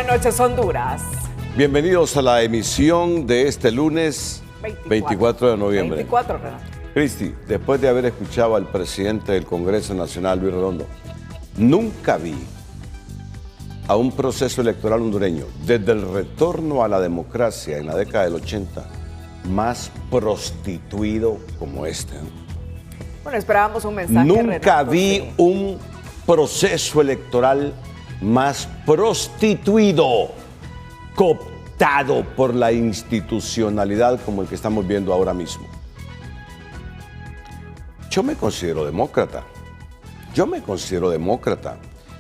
Buenas noches, Honduras. Bienvenidos a la emisión de este lunes 24 de noviembre. 24, Renato. Cristi, después de haber escuchado al presidente del Congreso Nacional, Luis Redondo, nunca vi a un proceso electoral hondureño, desde el retorno a la democracia en la década del 80, más prostituido como este. Bueno, esperábamos un mensaje, Nunca Renato, vi sí. un proceso electoral más prostituido, cooptado por la institucionalidad como el que estamos viendo ahora mismo. Yo me considero demócrata.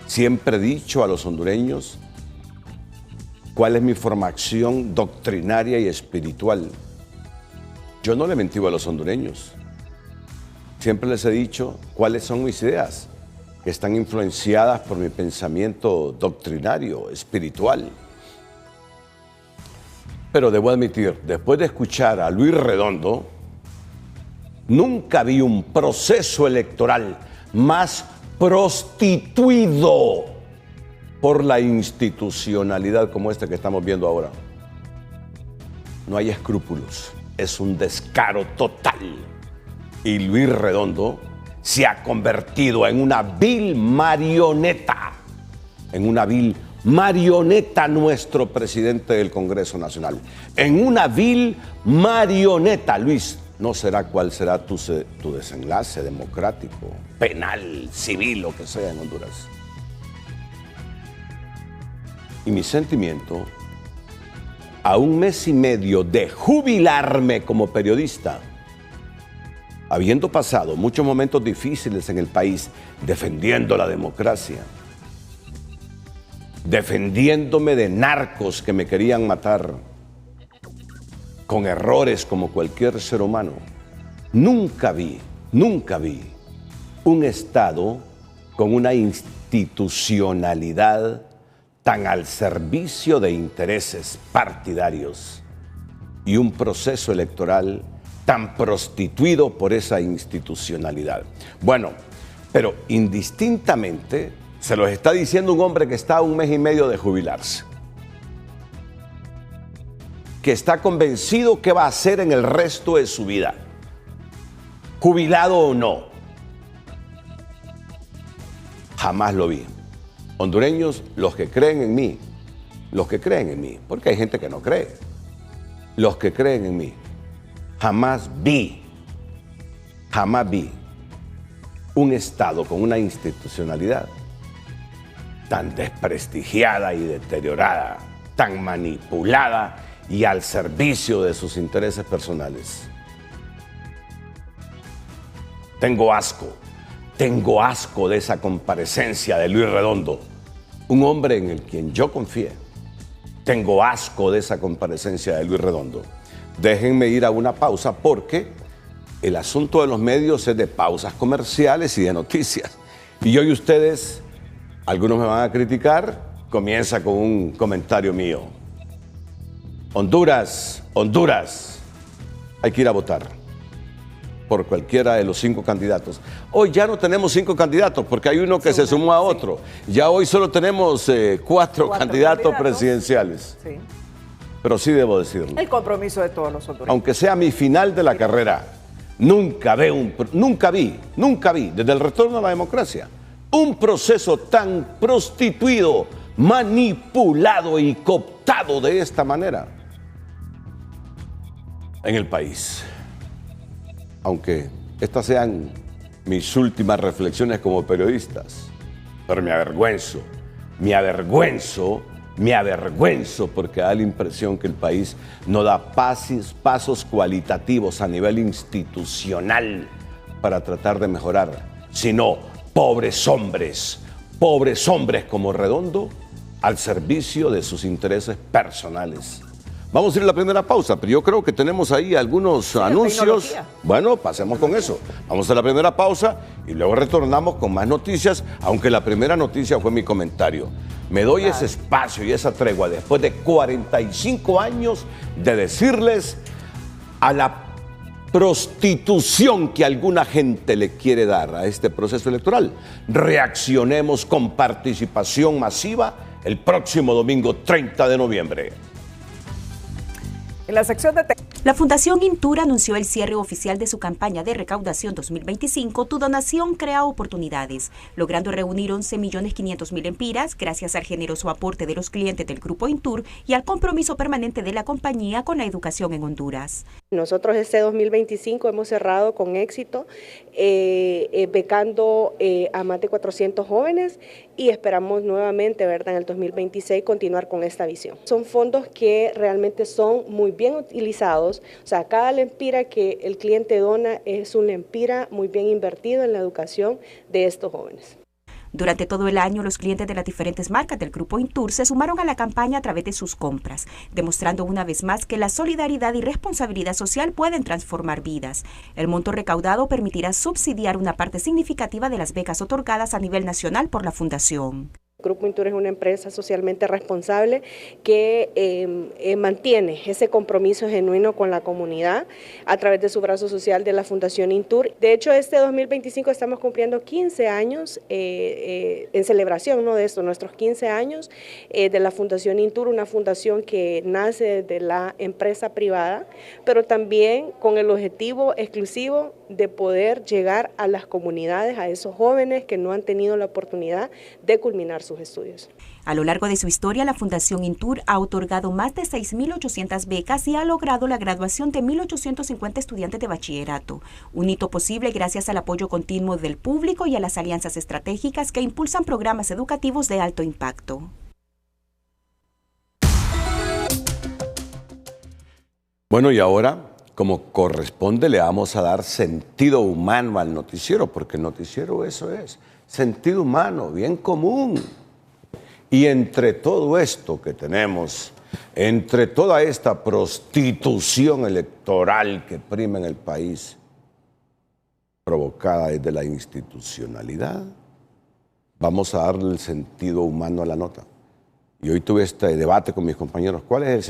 Siempre he dicho a los hondureños cuál es mi formación doctrinaria y espiritual. Yo no le mentí a los hondureños. Siempre les he dicho cuáles son mis ideas, que están influenciadas por mi pensamiento doctrinario, espiritual. Pero debo admitir, después de escuchar a Luis Redondo, nunca vi un proceso electoral más prostituido por la institucionalidad como este que estamos viendo ahora. No hay escrúpulos, es un descaro total. Y Luis Redondo se ha convertido en una vil marioneta, nuestro presidente del Congreso Nacional, en una vil marioneta. Luis, no será cuál será tu desenlace democrático, penal, civil, lo que sea en Honduras. Y mi sentimiento, a un mes y medio de jubilarme como periodista, habiendo pasado muchos momentos difíciles en el país, defendiendo la democracia, defendiéndome de narcos que me querían matar, con errores como cualquier ser humano, nunca vi un Estado con una institucionalidad tan al servicio de intereses partidarios y un proceso electoral tan prostituido por esa institucionalidad. Bueno, pero indistintamente se los está diciendo un hombre que está a un mes y medio de jubilarse, que está convencido que va a hacer en el resto de su vida, jubilado o no. Jamás lo vi. Hondureños, los que creen en mí, porque hay gente que no cree, los que creen en mí, jamás vi un Estado con una institucionalidad tan desprestigiada y deteriorada, tan manipulada y al servicio de sus intereses personales. Tengo asco de esa comparecencia de Luis Redondo, un hombre en el quien yo confié. Tengo asco de esa comparecencia de Luis Redondo. Déjenme ir a una pausa porque el asunto de los medios es de pausas comerciales y de noticias. Y hoy ustedes, algunos me van a criticar, comienza con un comentario mío. Honduras, hay que ir a votar por cualquiera de los 5 candidatos. Hoy ya no tenemos 5 candidatos porque hay uno que se sumó a otro. Ya hoy solo tenemos 4 candidatos presidenciales. Sí. Pero sí debo decirlo. El compromiso de todos los hondureños. Aunque sea mi final de la carrera, nunca vi, desde el retorno a la democracia, un proceso tan prostituido, manipulado y cooptado de esta manera en el país. Aunque estas sean mis últimas reflexiones como periodistas, pero me avergüenzo porque da la impresión que el país no da pasos cualitativos a nivel institucional para tratar de mejorar, sino pobres hombres como Redondo al servicio de sus intereses personales. Vamos a ir a la primera pausa, pero yo creo que tenemos ahí algunos anuncios. Bueno, pasemos con eso. Vamos a la primera pausa y luego retornamos con más noticias, aunque la primera noticia fue mi comentario. Me doy ese espacio y esa tregua después de 45 años de decirles a la prostitución que alguna gente le quiere dar a este proceso electoral. Reaccionemos con participación masiva el próximo domingo 30 de noviembre. En la sección de la Fundación Intur anunció el cierre oficial de su campaña de recaudación 2025. Tu donación crea oportunidades, logrando reunir 11.500.000 empiras gracias al generoso aporte de los clientes del Grupo Intur y al compromiso permanente de la compañía con la educación en Honduras. Nosotros este 2025 hemos cerrado con éxito, becando a más de 400 jóvenes y esperamos nuevamente, ¿verdad?, en el 2026 continuar con esta visión. Son fondos que realmente son muy bien utilizados, o sea, cada lempira que el cliente dona es un lempira muy bien invertido en la educación de estos jóvenes. Durante todo el año, los clientes de las diferentes marcas del Grupo Intur se sumaron a la campaña a través de sus compras, demostrando una vez más que la solidaridad y responsabilidad social pueden transformar vidas. El monto recaudado permitirá subsidiar una parte significativa de las becas otorgadas a nivel nacional por la Fundación. Grupo Intur es una empresa socialmente responsable que mantiene ese compromiso genuino con la comunidad a través de su brazo social de la Fundación Intur. De hecho, este 2025 estamos cumpliendo 15 años en celebración, ¿no?, de esto, nuestros 15 años de la Fundación Intur, una fundación que nace de la empresa privada, pero también con el objetivo exclusivo de poder llegar a las comunidades, a esos jóvenes que no han tenido la oportunidad de culminar sus estudios. A lo largo de su historia, la Fundación Intur ha otorgado más de 6.800 becas y ha logrado la graduación de 1.850 estudiantes de bachillerato, un hito posible gracias al apoyo continuo del público y a las alianzas estratégicas que impulsan programas educativos de alto impacto. Bueno, y ahora, como corresponde, le vamos a dar sentido humano al noticiero, porque el noticiero eso es, sentido humano, bien común. Y entre todo esto que tenemos, entre toda esta prostitución electoral que prima en el país, provocada desde la institucionalidad, vamos a darle el sentido humano a la nota. Y hoy tuve este debate con mis compañeros. ¿Cuál es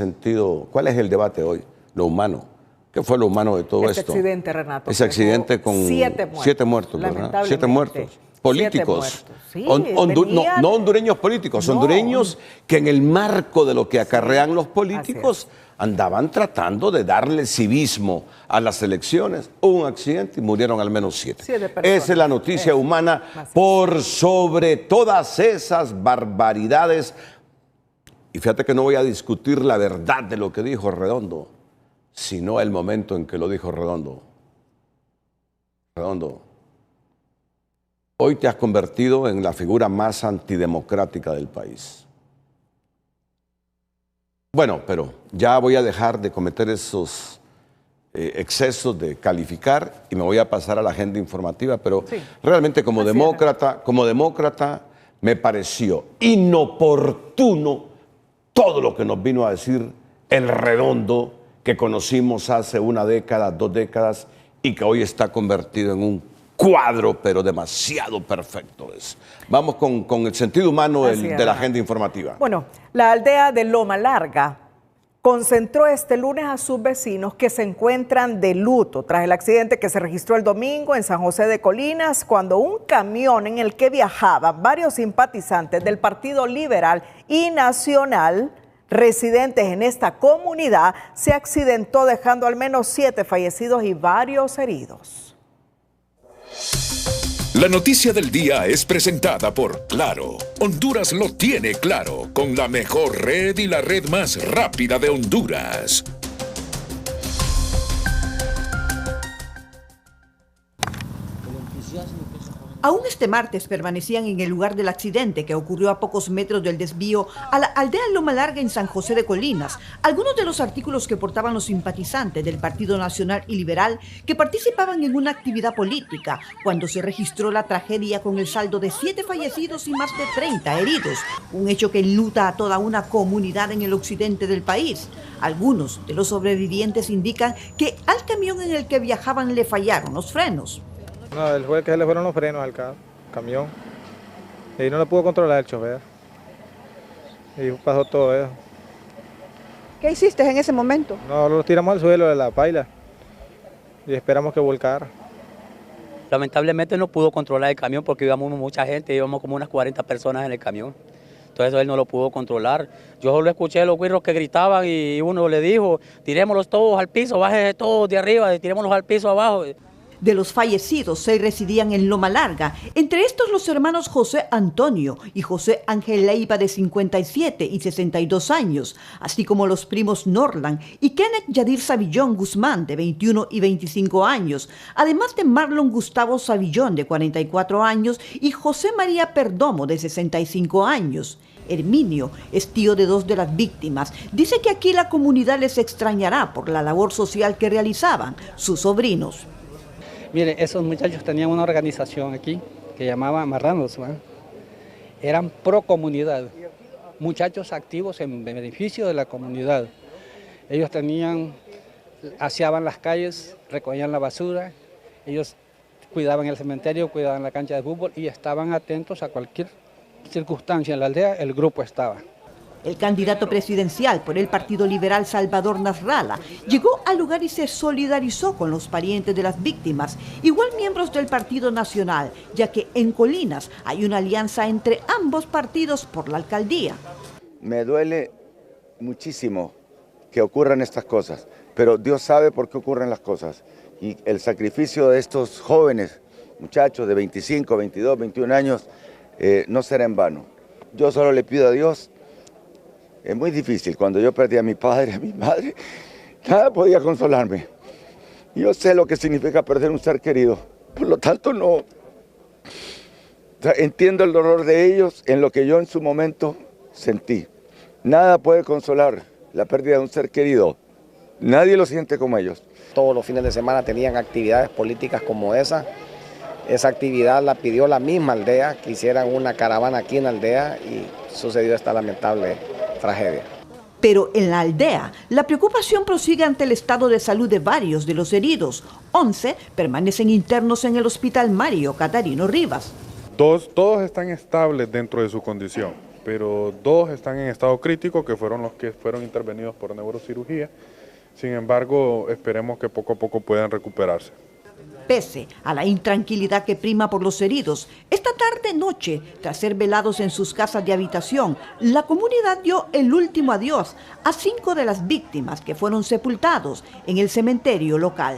el debate hoy? Lo humano. ¿Qué fue lo humano de todo esto? Ese accidente, Renato. Ese accidente con 7 muertos, ¿verdad? 7 muertos. Políticos. Sí, no hondureños políticos, hondureños que en el marco de lo que acarrean los políticos andaban tratando de darle civismo a las elecciones. Hubo un accidente y murieron al menos 7. Esa es la noticia humana por sobre todas esas barbaridades. Y fíjate que no voy a discutir la verdad de lo que dijo Redondo, sino el momento en que lo dijo Redondo. Redondo, hoy te has convertido en la figura más antidemocrática del país. Bueno, pero ya voy a dejar de cometer esos excesos de calificar y me voy a pasar a la agenda informativa, pero realmente como demócrata me pareció inoportuno todo lo que nos vino a decir el Redondo que conocimos hace una década, 2 décadas y que hoy está convertido en un cuadro, pero demasiado perfecto es. Vamos con el sentido humano de la agenda informativa. Bueno, la aldea de Loma Larga concentró este lunes a sus vecinos que se encuentran de luto tras el accidente que se registró el domingo en San José de Colinas, cuando un camión en el que viajaban varios simpatizantes del Partido Liberal y Nacional, residentes en esta comunidad, se accidentó, dejando al menos 7 fallecidos y varios heridos. La noticia del día es presentada por Claro. Honduras lo tiene claro, con la mejor red y la red más rápida de Honduras. Aún este martes permanecían en el lugar del accidente que ocurrió a pocos metros del desvío a la aldea Loma Larga en San José de Colinas. Algunos de los artículos que portaban los simpatizantes del Partido Nacional y Liberal que participaban en una actividad política cuando se registró la tragedia con el saldo de 7 fallecidos y más de 30 heridos. Un hecho que enluta a toda una comunidad en el occidente del país. Algunos de los sobrevivientes indican que al camión en el que viajaban le fallaron los frenos. No, él fue el que se le fueron los frenos al camión y no lo pudo controlar el chofer y pasó todo eso. ¿Qué hiciste en ese momento? No, lo tiramos al suelo de la paila y esperamos que volcara. Lamentablemente no pudo controlar el camión porque íbamos mucha gente, íbamos como unas 40 personas en el camión. Entonces él no lo pudo controlar. Yo solo escuché los güiros que gritaban y uno le dijo, tirémoslos todos al piso, bájense todos de arriba, tirémoslos al piso abajo. De los fallecidos, 6 residían en Loma Larga, entre estos los hermanos José Antonio y José Ángel Leiva de 57 y 62 años, así como los primos Norland y Kenneth Yadir Savillón Guzmán de 21 y 25 años, además de Marlon Gustavo Savillón de 44 años y José María Perdomo de 65 años. Herminio es tío de 2 de las víctimas. Dice que aquí la comunidad les extrañará por la labor social que realizaban sus sobrinos. Mire, esos muchachos tenían una organización aquí que llamaba Marranos, ¿no? Eran pro comunidad, muchachos activos en beneficio de la comunidad. Ellos aseaban las calles, recogían la basura, ellos cuidaban el cementerio, cuidaban la cancha de fútbol y estaban atentos a cualquier circunstancia en la aldea, el grupo estaba. El candidato presidencial por el Partido Liberal Salvador Nasralla llegó al lugar y se solidarizó con los parientes de las víctimas, igual miembros del Partido Nacional, ya que en Colinas hay una alianza entre ambos partidos por la alcaldía. Me duele muchísimo que ocurran estas cosas, pero Dios sabe por qué ocurren las cosas. Y el sacrificio de estos jóvenes, muchachos de 25, 22, 21 años, no será en vano. Yo solo le pido a Dios. Es muy difícil. Cuando yo perdí a mi padre, a mi madre, nada podía consolarme. Yo sé lo que significa perder un ser querido. Por lo tanto, no entiendo el dolor de ellos en lo que yo en su momento sentí. Nada puede consolar la pérdida de un ser querido. Nadie lo siente como ellos. Todos los fines de semana tenían actividades políticas como esa. Esa actividad la pidió la misma aldea, que hicieran una caravana aquí en la aldea y sucedió esta lamentable tragedia. Pero en la aldea, la preocupación prosigue ante el estado de salud de varios de los heridos. 11 permanecen internos en el Hospital Mario Catarino Rivas. Todos están estables dentro de su condición, pero 2 están en estado crítico, que fueron los que fueron intervenidos por neurocirugía. Sin embargo, esperemos que poco a poco puedan recuperarse. Pese a la intranquilidad que prima por los heridos, esta tarde-noche, tras ser velados en sus casas de habitación, la comunidad dio el último adiós a 5 de las víctimas que fueron sepultados en el cementerio local.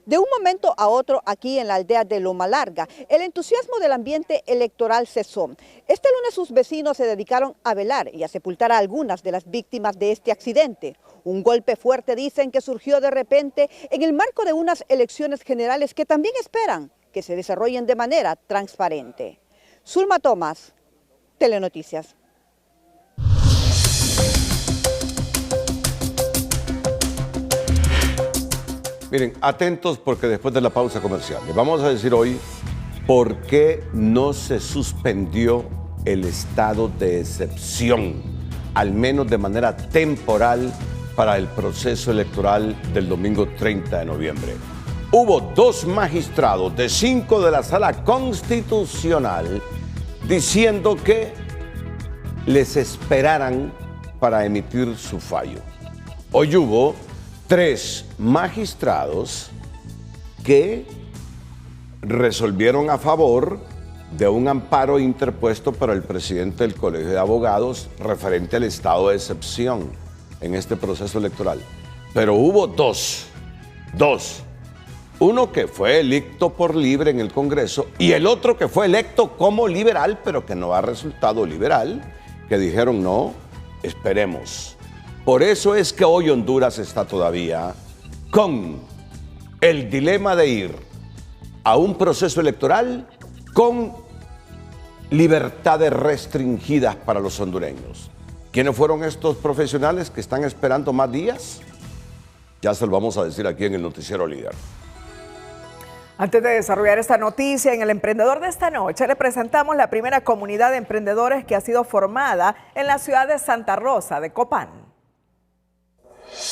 De un momento a otro, aquí en la aldea de Loma Larga, el entusiasmo del ambiente electoral cesó. Este lunes sus vecinos se dedicaron a velar y a sepultar a algunas de las víctimas de este accidente. Un golpe fuerte, dicen, que surgió de repente en el marco de unas elecciones generales que también esperan que se desarrollen de manera transparente. Zulma Tomás, Telenoticias. Miren, atentos porque después de la pausa comercial les vamos a decir hoy por qué no se suspendió el estado de excepción, al menos de manera temporal, para el proceso electoral del domingo 30 de noviembre. Hubo 2 magistrados de 5 de la Sala Constitucional diciendo que les esperaran para emitir su fallo. Hoy hubo 3 magistrados que resolvieron a favor de un amparo interpuesto por el presidente del Colegio de Abogados referente al estado de excepción en este proceso electoral. Pero hubo dos. Uno que fue electo por libre en el Congreso y el otro que fue electo como liberal, pero que no ha resultado liberal, que dijeron no, esperemos. Por eso es que hoy Honduras está todavía con el dilema de ir a un proceso electoral con libertades restringidas para los hondureños. ¿Quiénes fueron estos profesionales que están esperando más días? Ya se lo vamos a decir aquí en el Noticiero Líder. Antes de desarrollar esta noticia, en El Emprendedor de esta noche le presentamos la primera comunidad de emprendedores que ha sido formada en la ciudad de Santa Rosa de Copán.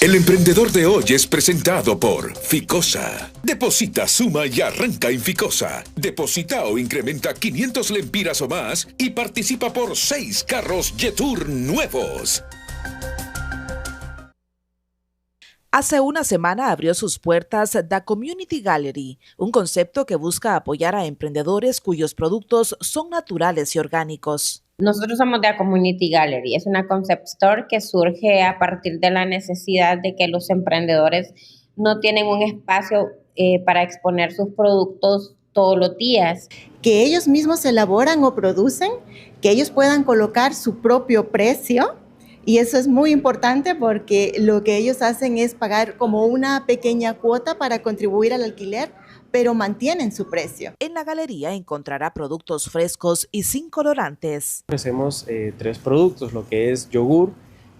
El Emprendedor de hoy es presentado por Ficosa. Deposita, suma y arranca en Ficosa. Deposita o incrementa 500 lempiras o más y participa por 6 carros Jetour nuevos. Hace una semana abrió sus puertas The Community Gallery, un concepto que busca apoyar a emprendedores cuyos productos son naturales y orgánicos. Nosotros somos The Community Gallery, es una concept store que surge a partir de la necesidad de que los emprendedores no tienen un espacio para exponer sus productos todos los días. Que ellos mismos elaboran o producen, que ellos puedan colocar su propio precio. Y eso es muy importante porque lo que ellos hacen es pagar como una pequeña cuota para contribuir al alquiler, pero mantienen su precio. En la galería encontrará productos frescos y sin colorantes. Ofrecemos 3 productos, lo que es yogur,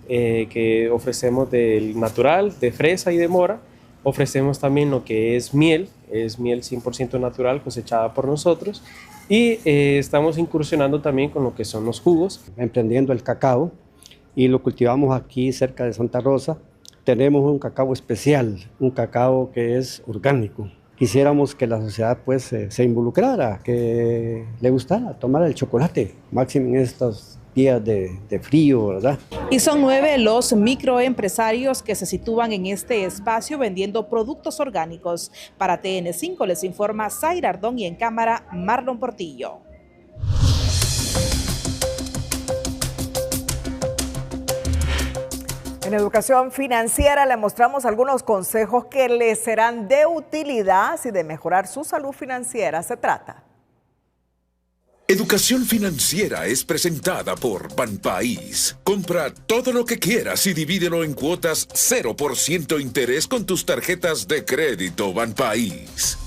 que ofrecemos del natural, de fresa y de mora. Ofrecemos también lo que es miel 100% natural cosechada por nosotros. Y estamos incursionando también con lo que son los jugos. Emprendiendo el cacao. Y lo cultivamos aquí cerca de Santa Rosa. Tenemos un cacao especial, un cacao que es orgánico. Quisiéramos que la sociedad pues se involucrara, que le gustara tomar el chocolate, máximo en estos días de frío, ¿verdad? Y son 9 los microempresarios que se sitúan en este espacio vendiendo productos orgánicos. Para TN5 les informa Zaira Ardón y en cámara Marlon Portillo. En educación financiera le mostramos algunos consejos que les serán de utilidad si de mejorar su salud financiera se trata. Educación financiera es presentada por Banpaís. Compra todo lo que quieras y divídelo en cuotas 0% interés con tus tarjetas de crédito Banpaís.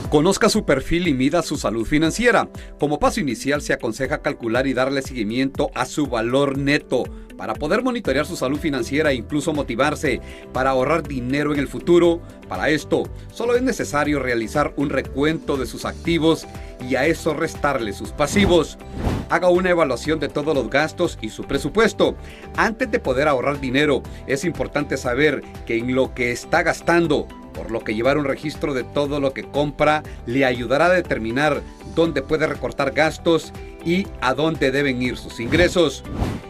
Conozca su perfil y mida su salud financiera. Como paso inicial se aconseja calcular y darle seguimiento a su valor neto para poder monitorear su salud financiera e incluso motivarse para ahorrar dinero en el futuro. Para esto, solo es necesario realizar un recuento de sus activos y a eso restarle sus pasivos. Haga una evaluación de todos los gastos y su presupuesto. Antes de poder ahorrar dinero, es importante saber que en lo que está gastando, por lo que llevar un registro de todo lo que compra le ayudará a determinar dónde puede recortar gastos y a dónde deben ir sus ingresos.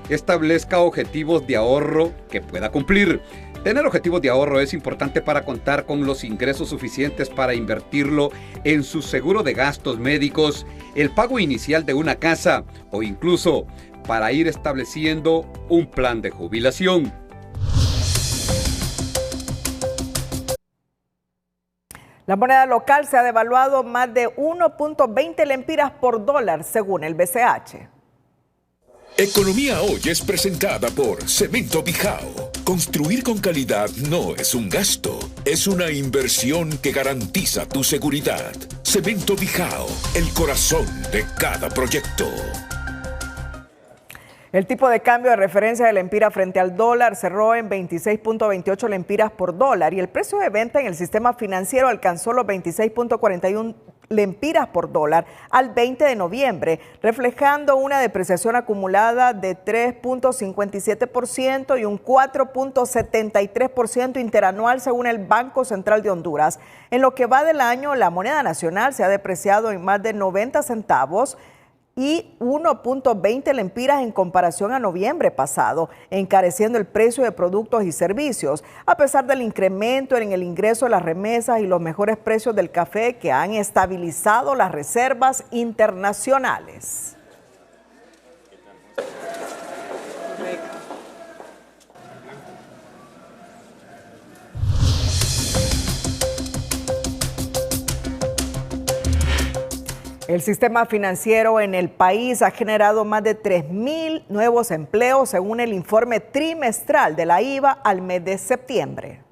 Establezca objetivos de ahorro que pueda cumplir. Tener objetivos de ahorro es importante para contar con los ingresos suficientes para invertirlo en su seguro de gastos médicos, el pago inicial de una casa o incluso para ir estableciendo un plan de jubilación. La moneda local se ha devaluado más de 1.20 lempiras por dólar, según el BCH. Economía Hoy es presentada por Cemento Bijao. Construir con calidad no es un gasto, es una inversión que garantiza tu seguridad. Cemento Bijao, el corazón de cada proyecto. El tipo de cambio de referencia de lempira frente al dólar cerró en 26.28 lempiras por dólar y el precio de venta en el sistema financiero alcanzó los 26.41 lempiras por dólar al 20 de noviembre, reflejando una depreciación acumulada de 3.57% y un 4.73% interanual según el Banco Central de Honduras. En lo que va del año, la moneda nacional se ha depreciado en más de 90 centavos y 1.20 lempiras en comparación a noviembre pasado, encareciendo el precio de productos y servicios, a pesar del incremento en el ingreso de las remesas y los mejores precios del café que han estabilizado las reservas internacionales. El sistema financiero en el país ha generado más de 3.000 nuevos empleos según el informe trimestral de la IVA al mes de septiembre.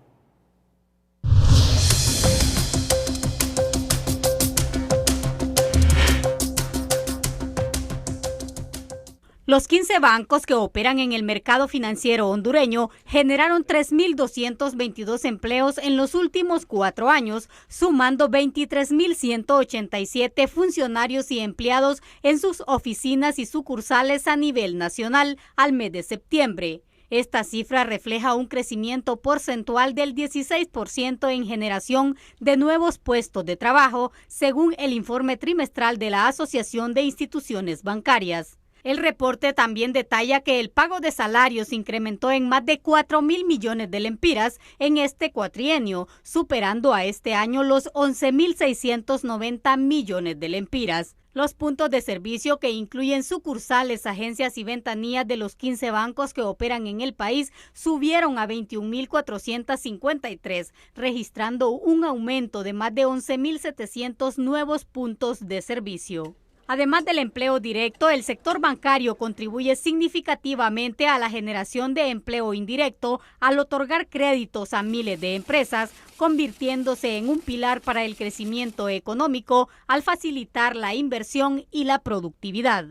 Los 15 bancos que operan en el mercado financiero hondureño generaron 3.222 empleos en los últimos 4 años, sumando 23.187 funcionarios y empleados en sus oficinas y sucursales a nivel nacional al mes de septiembre. Esta cifra refleja un crecimiento porcentual del 16% en generación de nuevos puestos de trabajo, según el informe trimestral de la Asociación de Instituciones Bancarias. El reporte también detalla que el pago de salarios incrementó en más de 4.000 millones de lempiras en este cuatrienio, superando a este año los 11.690 millones de lempiras. Los puntos de servicio, que incluyen sucursales, agencias y ventanillas de los 15 bancos que operan en el país, subieron a 21.453, registrando un aumento de más de 11.700 nuevos puntos de servicio. Además del empleo directo, el sector bancario contribuye significativamente a la generación de empleo indirecto al otorgar créditos a miles de empresas, convirtiéndose en un pilar para el crecimiento económico al facilitar la inversión y la productividad.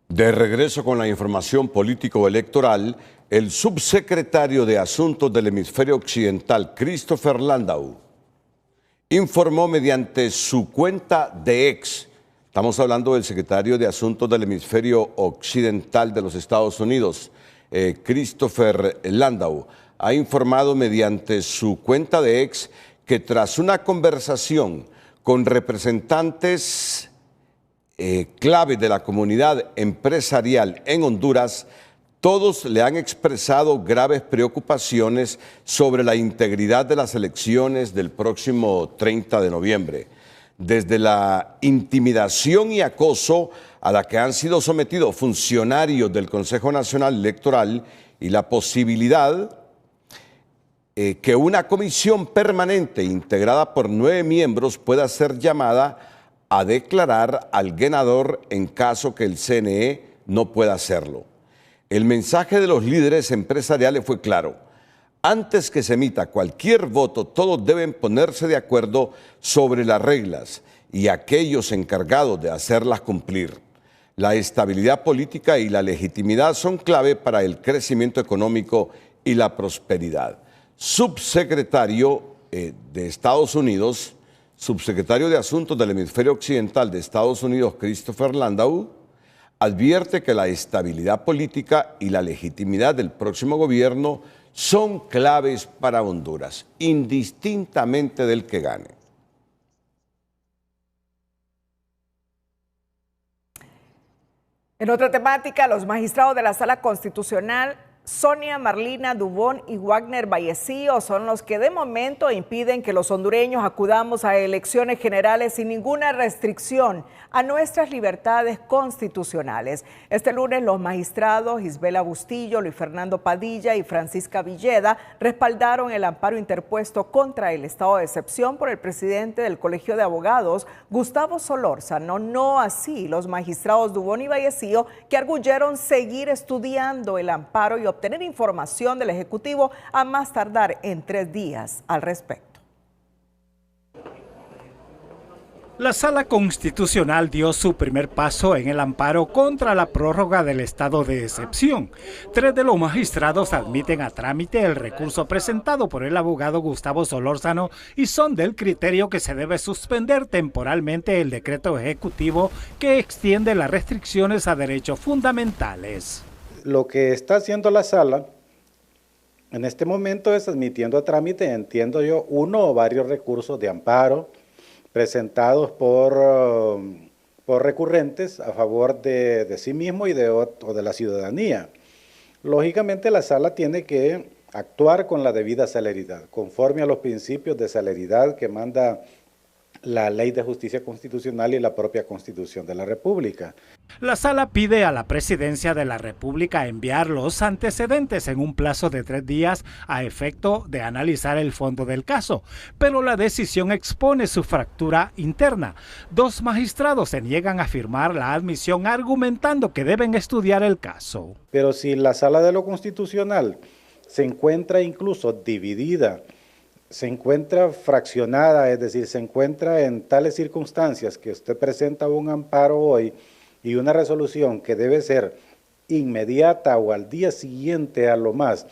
De regreso con la información político-electoral, el subsecretario de Asuntos del Hemisferio Occidental, Christopher Landau, informó mediante su cuenta de X, estamos hablando del secretario de Asuntos del Hemisferio Occidental de los Estados Unidos, Christopher Landau, ha informado mediante su cuenta de X que tras una conversación con representantes clave de la comunidad empresarial en Honduras, todos le han expresado graves preocupaciones sobre la integridad de las elecciones del próximo 30 de noviembre. Desde la intimidación y acoso a la que han sido sometidos funcionarios del Consejo Nacional Electoral y la posibilidad que una comisión permanente integrada por 9 miembros pueda ser llamada a declarar al ganador en caso que el CNE no pueda hacerlo. El mensaje de los líderes empresariales fue claro. Antes que se emita cualquier voto, todos deben ponerse de acuerdo sobre las reglas y aquellos encargados de hacerlas cumplir. La estabilidad política y la legitimidad son clave para el crecimiento económico y la prosperidad. Subsecretario de Estados Unidos, subsecretario de Asuntos del Hemisferio Occidental de Estados Unidos, Christopher Landau, advierte que la estabilidad política y la legitimidad del próximo gobierno son claves para Honduras, indistintamente del que gane. En otra temática, los magistrados de la Sala Constitucional, Sonia Marlina Dubón y Wagner Vallecillo, son los que de momento impiden que los hondureños acudamos a elecciones generales sin ninguna restricción a nuestras libertades constitucionales. Este lunes los magistrados Isabela Bustillo, Luis Fernando Padilla y Francisca Villeda respaldaron el amparo interpuesto contra el estado de excepción por el presidente del Colegio de Abogados, Gustavo Solórzano. No así los magistrados Dubón y Vallecillo, que arguyeron seguir estudiando el amparo y obtener información del Ejecutivo a más tardar en 3 días al respecto. La Sala Constitucional dio su primer paso en el amparo contra la prórroga del estado de excepción. 3 de los magistrados admiten a trámite el recurso presentado por el abogado Gustavo Solórzano y son del criterio que se debe suspender temporalmente el decreto ejecutivo que extiende las restricciones a derechos fundamentales. Lo que está haciendo la Sala en este momento es admitiendo a trámite, entiendo yo, uno o varios recursos de amparo presentados por recurrentes a favor de sí mismo o de la ciudadanía. Lógicamente la Sala tiene que actuar con la debida celeridad, conforme a los principios de celeridad que manda la Ley de Justicia Constitucional y la propia Constitución de la República. La Sala pide a la Presidencia de la República enviar los antecedentes en un plazo de 3 días a efecto de analizar el fondo del caso, pero la decisión expone su fractura interna. 2 magistrados se niegan a firmar la admisión argumentando que deben estudiar el caso. Pero si la Sala de lo Constitucional se encuentra incluso dividida, se encuentra fraccionada, es decir, se encuentra en tales circunstancias que usted presenta un amparo hoy y una resolución que debe ser inmediata o al día siguiente a lo más,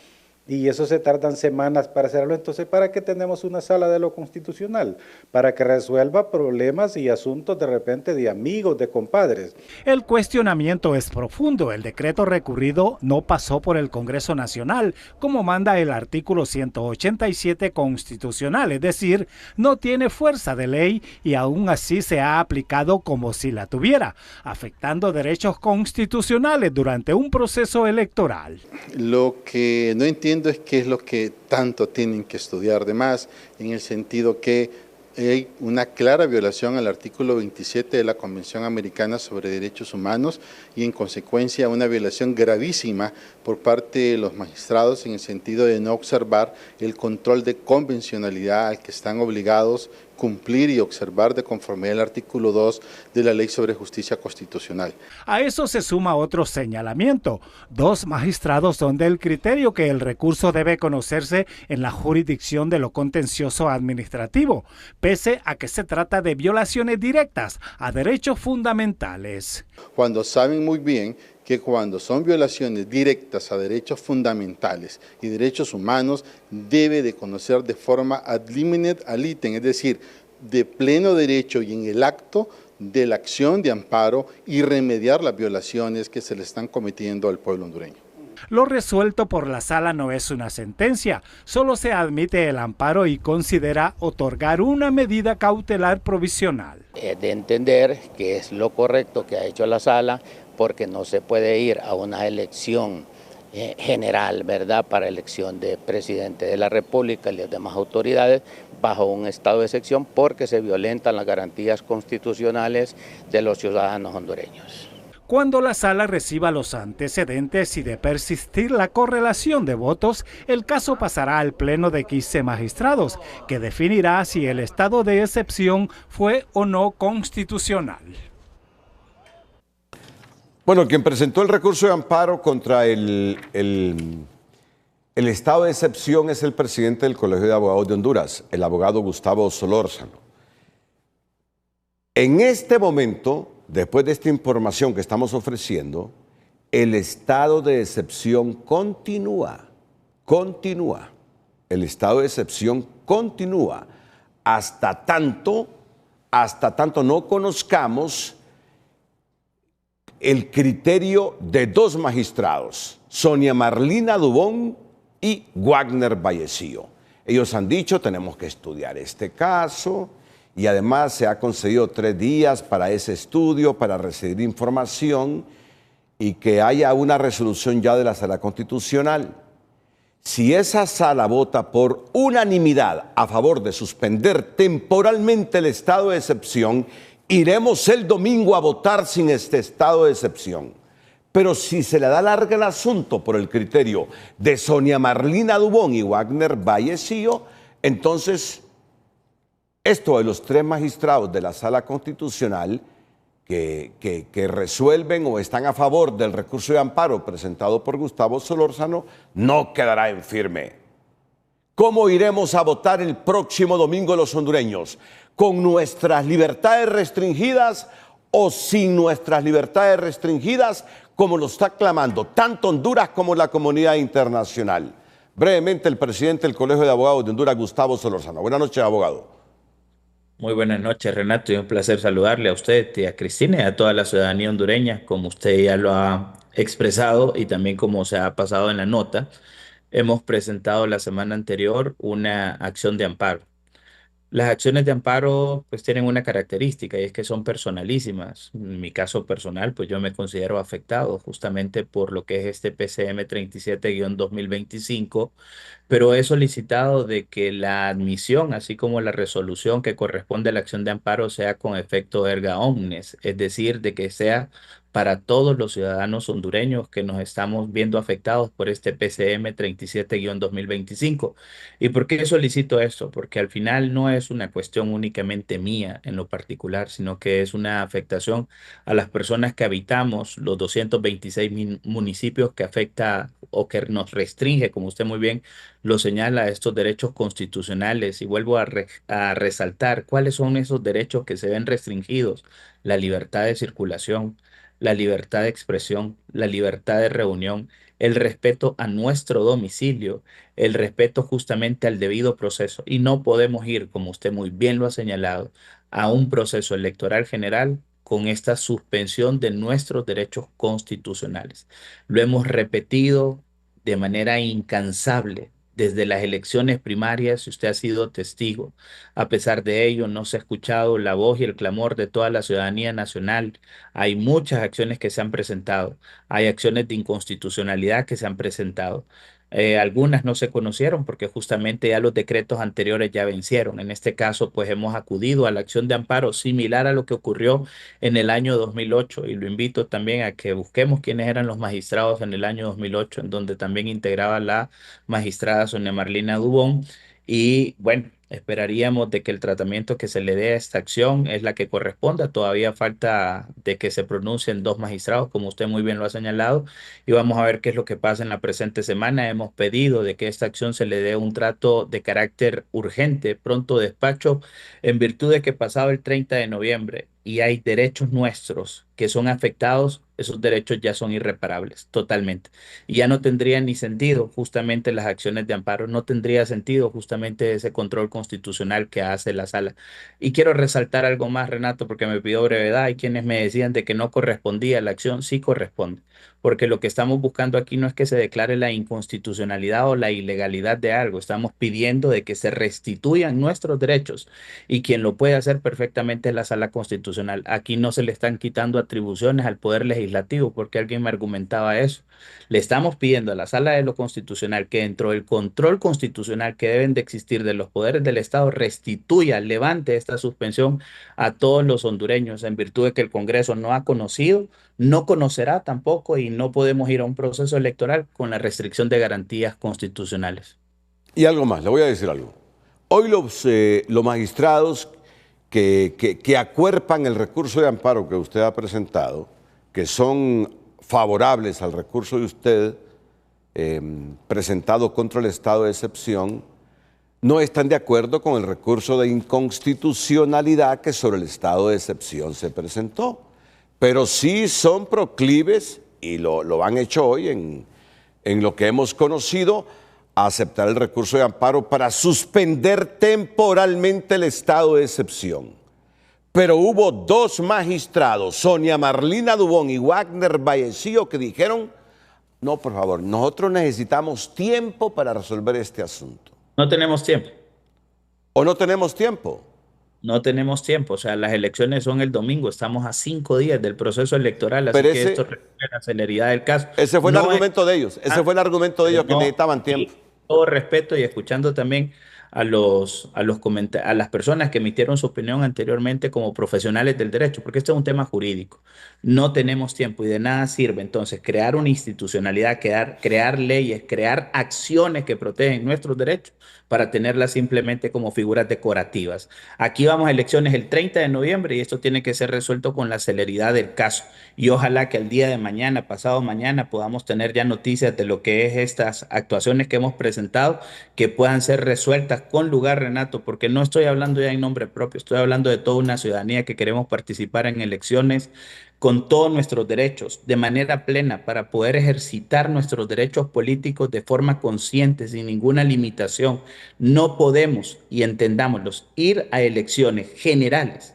Y eso se tardan semanas para hacerlo. Entonces, ¿para qué tenemos una sala de lo constitucional? Para que resuelva problemas y asuntos de repente de amigos, de compadres. El cuestionamiento es profundo. El decreto recurrido no pasó por el Congreso Nacional, como manda el artículo 187 constitucional, es decir, no tiene fuerza de ley y aún así se ha aplicado como si la tuviera, afectando derechos constitucionales durante un proceso electoral. Lo que no entiendo es qué es lo que tanto tienen que estudiar de más, en el sentido que hay una clara violación al artículo 27 de la Convención Americana sobre Derechos Humanos y en consecuencia una violación gravísima por parte de los magistrados en el sentido de no observar el control de convencionalidad al que están obligados cumplir y observar de conformidad al artículo 2 de la Ley sobre Justicia Constitucional. A eso se suma otro señalamiento. 2 magistrados son del criterio que el recurso debe conocerse en la jurisdicción de lo contencioso administrativo, pese a que se trata de violaciones directas a derechos fundamentales. Cuando saben muy bien que cuando son violaciones directas a derechos fundamentales y derechos humanos, debe de conocer de forma ad liminem alitem, es decir, de pleno derecho y en el acto de la acción de amparo y remediar las violaciones que se le están cometiendo al pueblo hondureño. Lo resuelto por la sala no es una sentencia, solo se admite el amparo y considera otorgar una medida cautelar provisional. Es de entender que es lo correcto que ha hecho la sala, porque no se puede ir a una elección general, ¿verdad?, para elección de presidente de la República y las demás autoridades bajo un estado de excepción porque se violentan las garantías constitucionales de los ciudadanos hondureños. Cuando la sala reciba los antecedentes y de persistir la correlación de votos, el caso pasará al pleno de 15 magistrados, que definirá si el estado de excepción fue o no constitucional. Bueno, quien presentó el recurso de amparo contra el estado de excepción es el presidente del Colegio de Abogados de Honduras, el abogado Gustavo Solórzano. En este momento, después de esta información que estamos ofreciendo, el estado de excepción continúa. El estado de excepción continúa hasta tanto no conozcamos el criterio de 2 magistrados, Sonia Marlina Dubón y Wagner Vallecillo. Ellos han dicho, tenemos que estudiar este caso, y además se ha concedido 3 días para ese estudio, para recibir información y que haya una resolución ya de la Sala Constitucional. Si esa sala vota por unanimidad a favor de suspender temporalmente el estado de excepción, iremos el domingo a votar sin este estado de excepción. Pero si se le da larga el asunto por el criterio de Sonia Marlina Dubón y Wagner Vallecillo, entonces esto de los 3 magistrados de la Sala Constitucional que resuelven o están a favor del recurso de amparo presentado por Gustavo Solórzano no quedará en firme. ¿Cómo iremos a votar el próximo domingo los hondureños? ¿Con nuestras libertades restringidas o sin nuestras libertades restringidas, como lo está clamando tanto Honduras como la comunidad internacional? Brevemente, el presidente del Colegio de Abogados de Honduras, Gustavo Solórzano. Buenas noches, abogado. Muy buenas noches, Renato, y un placer saludarle a usted y a Cristina y a toda la ciudadanía hondureña, como usted ya lo ha expresado y también como se ha pasado en la nota. Hemos presentado la semana anterior una acción de amparo. Las acciones de amparo pues tienen una característica y es que son personalísimas. En mi caso personal, pues yo me considero afectado justamente por lo que es este PCM 37-2025, pero he solicitado de que la admisión, así como la resolución que corresponde a la acción de amparo, sea con efecto erga omnes, es decir, de que sea para todos los ciudadanos hondureños que nos estamos viendo afectados por este PCM 37-2025. ¿Y por qué solicito esto? Porque al final no es una cuestión únicamente mía en lo particular, sino que es una afectación a las personas que habitamos los 226 municipios que afecta o que nos restringe, como usted muy bien lo señala, estos derechos constitucionales. Y vuelvo a resaltar cuáles son esos derechos que se ven restringidos: la libertad de circulación, la libertad de expresión, la libertad de reunión, el respeto a nuestro domicilio, el respeto justamente al debido proceso. Y no podemos ir, como usted muy bien lo ha señalado, a un proceso electoral general con esta suspensión de nuestros derechos constitucionales. Lo hemos repetido de manera incansable desde las elecciones primarias, si usted ha sido testigo. A pesar de ello, no se ha escuchado la voz y el clamor de toda la ciudadanía nacional. Hay muchas acciones que se han presentado, hay acciones de inconstitucionalidad que se han presentado. Algunas no se conocieron porque justamente ya los decretos anteriores ya vencieron. En este caso, pues hemos acudido a la acción de amparo similar a lo que ocurrió en el año 2008 y lo invito también a que busquemos quiénes eran los magistrados en el año 2008, en donde también integraba la magistrada Sonia Marlina Dubón. Y bueno, esperaríamos de que el tratamiento que se le dé a esta acción es la que corresponda. Todavía falta de que se pronuncien 2 magistrados, como usted muy bien lo ha señalado, y vamos a ver qué es lo que pasa en la presente semana. Hemos pedido de que esta acción se le dé un trato de carácter urgente, pronto despacho, en virtud de que pasado el 30 de noviembre y hay derechos nuestros que son afectados, esos derechos ya son irreparables, totalmente. Y ya no tendría ni sentido justamente las acciones de amparo, no tendría sentido justamente ese control constitucional que hace la sala. Y quiero resaltar algo más, Renato, porque me pidió brevedad. Hay quienes me decían de que no correspondía la acción, sí corresponde, porque lo que estamos buscando aquí no es que se declare la inconstitucionalidad o la ilegalidad de algo, estamos pidiendo de que se restituyan nuestros derechos y quien lo puede hacer perfectamente es la sala constitucional. Aquí no se le están quitando atribuciones al Poder Legislativo, porque alguien me argumentaba eso. Le estamos pidiendo a la sala de lo constitucional que dentro del control constitucional que deben de existir de los poderes del Estado restituya, levante esta suspensión a todos los hondureños en virtud de que el Congreso no ha conocido, no conocerá tampoco y no podemos ir a un proceso electoral con la restricción de garantías constitucionales. Y algo más, le voy a decir algo. Hoy los magistrados que acuerpan el recurso de amparo que usted ha presentado, que son favorables al recurso de usted presentado contra el estado de excepción, no están de acuerdo con el recurso de inconstitucionalidad que sobre el estado de excepción se presentó. Pero sí son proclives, y lo han hecho hoy en lo que hemos conocido, a aceptar el recurso de amparo para suspender temporalmente el estado de excepción. Pero hubo 2 magistrados, Sonia Marlina Dubón y Wagner Vallecillo, que dijeron, no, por favor, nosotros necesitamos tiempo para resolver este asunto. No tenemos tiempo. ¿O no tenemos tiempo? No tenemos tiempo, o sea, las elecciones son el domingo, estamos a 5 días del proceso electoral, así Pero que esto requiere la celeridad del caso. Ese fue el argumento de ellos, ese fue el argumento de ellos, que necesitaban tiempo. Todo respeto y escuchando también a las personas que emitieron su opinión anteriormente como profesionales del derecho, porque este es un tema jurídico. No tenemos tiempo y de nada sirve entonces crear una institucionalidad, crear leyes, crear acciones que protegen nuestros derechos para tenerlas simplemente como figuras decorativas. Aquí vamos a elecciones el 30 de noviembre y esto tiene que ser resuelto con la celeridad del caso. Y ojalá que el día de mañana, pasado mañana, podamos tener ya noticias de lo que es estas actuaciones que hemos presentado, que puedan ser resueltas con lugar, Renato, porque no estoy hablando ya en nombre propio, estoy hablando de toda una ciudadanía que queremos participar en elecciones con todos nuestros derechos de manera plena para poder ejercitar nuestros derechos políticos de forma consciente, sin ninguna limitación. No podemos, y entendámoslos, ir a elecciones generales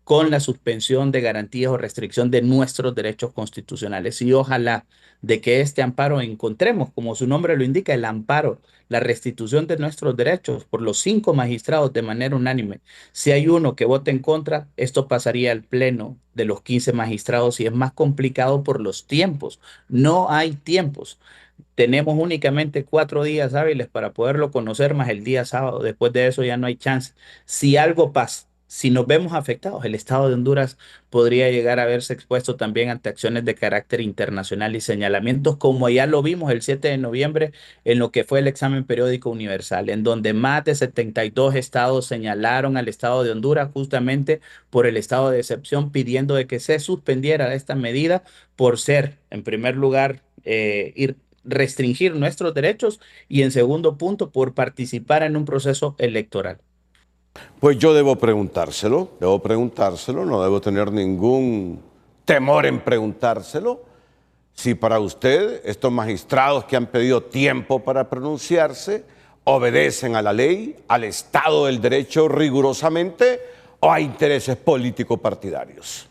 con la suspensión de garantías o restricción de nuestros derechos constitucionales. Y ojalá de que este amparo encontremos, como su nombre lo indica, el amparo, la restitución de nuestros derechos por los 5 magistrados de manera unánime. Si hay uno que vote en contra, esto pasaría al pleno de los 15 magistrados y es más complicado por los tiempos. No hay tiempos. Tenemos únicamente 4 días hábiles para poderlo conocer, más el día sábado. Después de eso ya no hay chance. Si algo pasa, si nos vemos afectados, el Estado de Honduras podría llegar a verse expuesto también ante acciones de carácter internacional y señalamientos, como ya lo vimos el 7 de noviembre en lo que fue el examen periódico universal, en donde más de 72 estados señalaron al Estado de Honduras justamente por el estado de excepción, pidiendo de que se suspendiera esta medida por ser, en primer lugar, restringir nuestros derechos y en segundo punto, por participar en un proceso electoral. Pues yo debo preguntárselo, no debo tener ningún temor en preguntárselo. Si para usted estos magistrados que han pedido tiempo para pronunciarse obedecen a la ley, al Estado del Derecho rigurosamente o a intereses político-partidarios.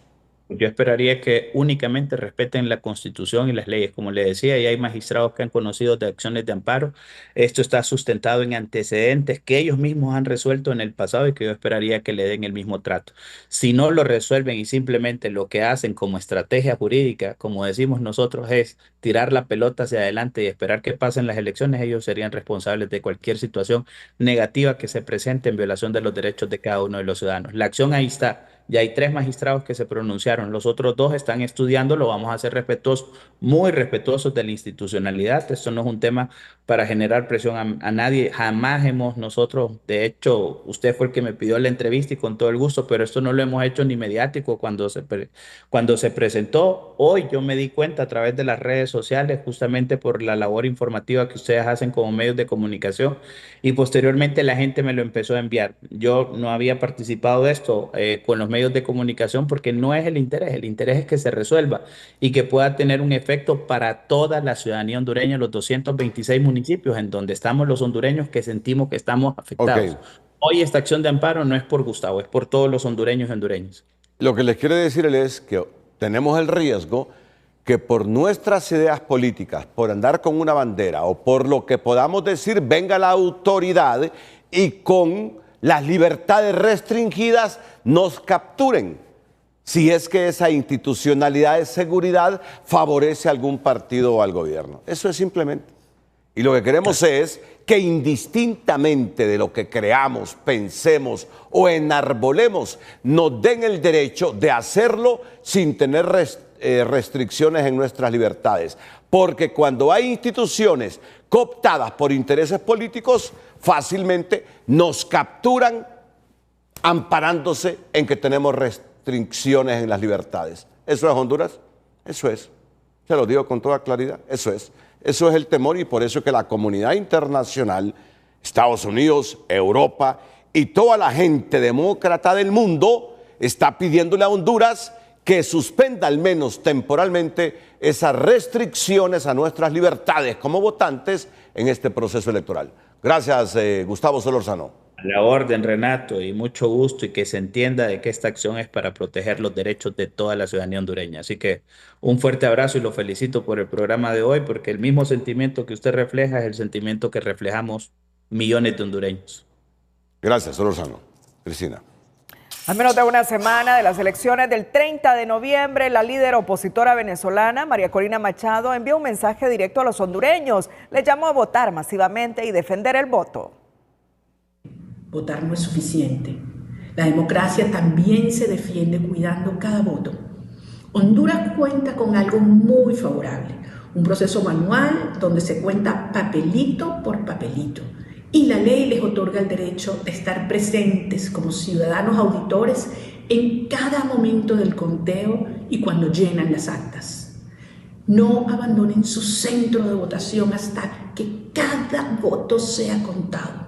Yo esperaría que únicamente respeten la Constitución y las leyes. Como le decía, y hay magistrados que han conocido de acciones de amparo. Esto está sustentado en antecedentes que ellos mismos han resuelto en el pasado y que yo esperaría que le den el mismo trato. Si no lo resuelven y simplemente lo que hacen como estrategia jurídica, como decimos nosotros, es tirar la pelota hacia adelante y esperar que pasen las elecciones, ellos serían responsables de cualquier situación negativa que se presente en violación de los derechos de cada uno de los ciudadanos. La acción ahí está. Ya hay 3 magistrados que se pronunciaron, los otros 2 están estudiándolo, vamos a ser respetuosos, muy respetuosos de la institucionalidad. Esto no es un tema para generar presión a nadie, jamás hemos nosotros, de hecho, usted fue el que me pidió la entrevista y con todo el gusto, pero esto no lo hemos hecho ni mediático cuando se presentó. Hoy yo me di cuenta a través de las redes sociales, justamente por la labor informativa que ustedes hacen como medios de comunicación, y posteriormente la gente me lo empezó a enviar. Yo no había participado de esto con los medios de comunicación porque no es el interés es que se resuelva y que pueda tener un efecto para toda la ciudadanía hondureña, los 226 municipios en donde estamos los hondureños que sentimos que estamos afectados. Hoy esta acción de amparo no es por Gustavo, es por todos los hondureños y hondureñas. Lo que les quiero decir es que tenemos el riesgo que por nuestras ideas políticas, por andar con una bandera o por lo que podamos decir, venga la autoridad y con las libertades restringidas nos capturen, si es que esa institucionalidad de seguridad favorece a algún partido o al gobierno. Eso es simplemente. Y lo que queremos es que indistintamente de lo que creamos, pensemos o enarbolemos, nos den el derecho de hacerlo sin tener restricciones en nuestras libertades. Porque cuando hay instituciones cooptadas por intereses políticos, fácilmente nos capturan amparándose en que tenemos restricciones en las libertades. ¿Eso es Honduras? Eso es. Se lo digo con toda claridad. Eso es. Eso es el temor y por eso es que la comunidad internacional, Estados Unidos, Europa y toda la gente demócrata del mundo está pidiéndole a Honduras que suspenda al menos temporalmente esas restricciones a nuestras libertades como votantes en este proceso electoral. Gracias, Gustavo Solórzano. A la orden, Renato, y mucho gusto y que se entienda de que esta acción es para proteger los derechos de toda la ciudadanía hondureña. Así que un fuerte abrazo y lo felicito por el programa de hoy porque el mismo sentimiento que usted refleja es el sentimiento que reflejamos millones de hondureños. Gracias, Solórzano. Cristina. A menos de una semana de las elecciones del 30 de noviembre, la líder opositora venezolana, María Corina Machado, envió un mensaje directo a los hondureños. Les llamó a votar masivamente y defender el voto. Votar no es suficiente. La democracia también se defiende cuidando cada voto. Honduras cuenta con algo muy favorable, un proceso manual donde se cuenta papelito por papelito. Y la ley les otorga el derecho de estar presentes como ciudadanos auditores en cada momento del conteo y cuando llenan las actas. No abandonen su centro de votación hasta que cada voto sea contado.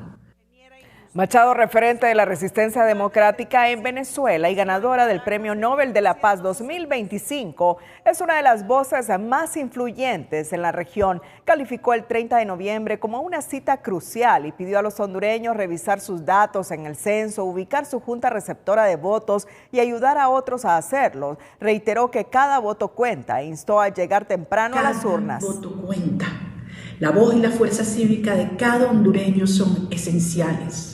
Machado, referente de la resistencia democrática en Venezuela y ganadora del Premio Nobel de la Paz 2025, es una de las voces más influyentes en la región. Calificó el 30 de noviembre como una cita crucial y pidió a los hondureños revisar sus datos en el censo, ubicar su junta receptora de votos y ayudar a otros a hacerlo. Reiteró que cada voto cuenta e instó a llegar temprano a las urnas. Cada voto cuenta. La voz y la fuerza cívica de cada hondureño son esenciales.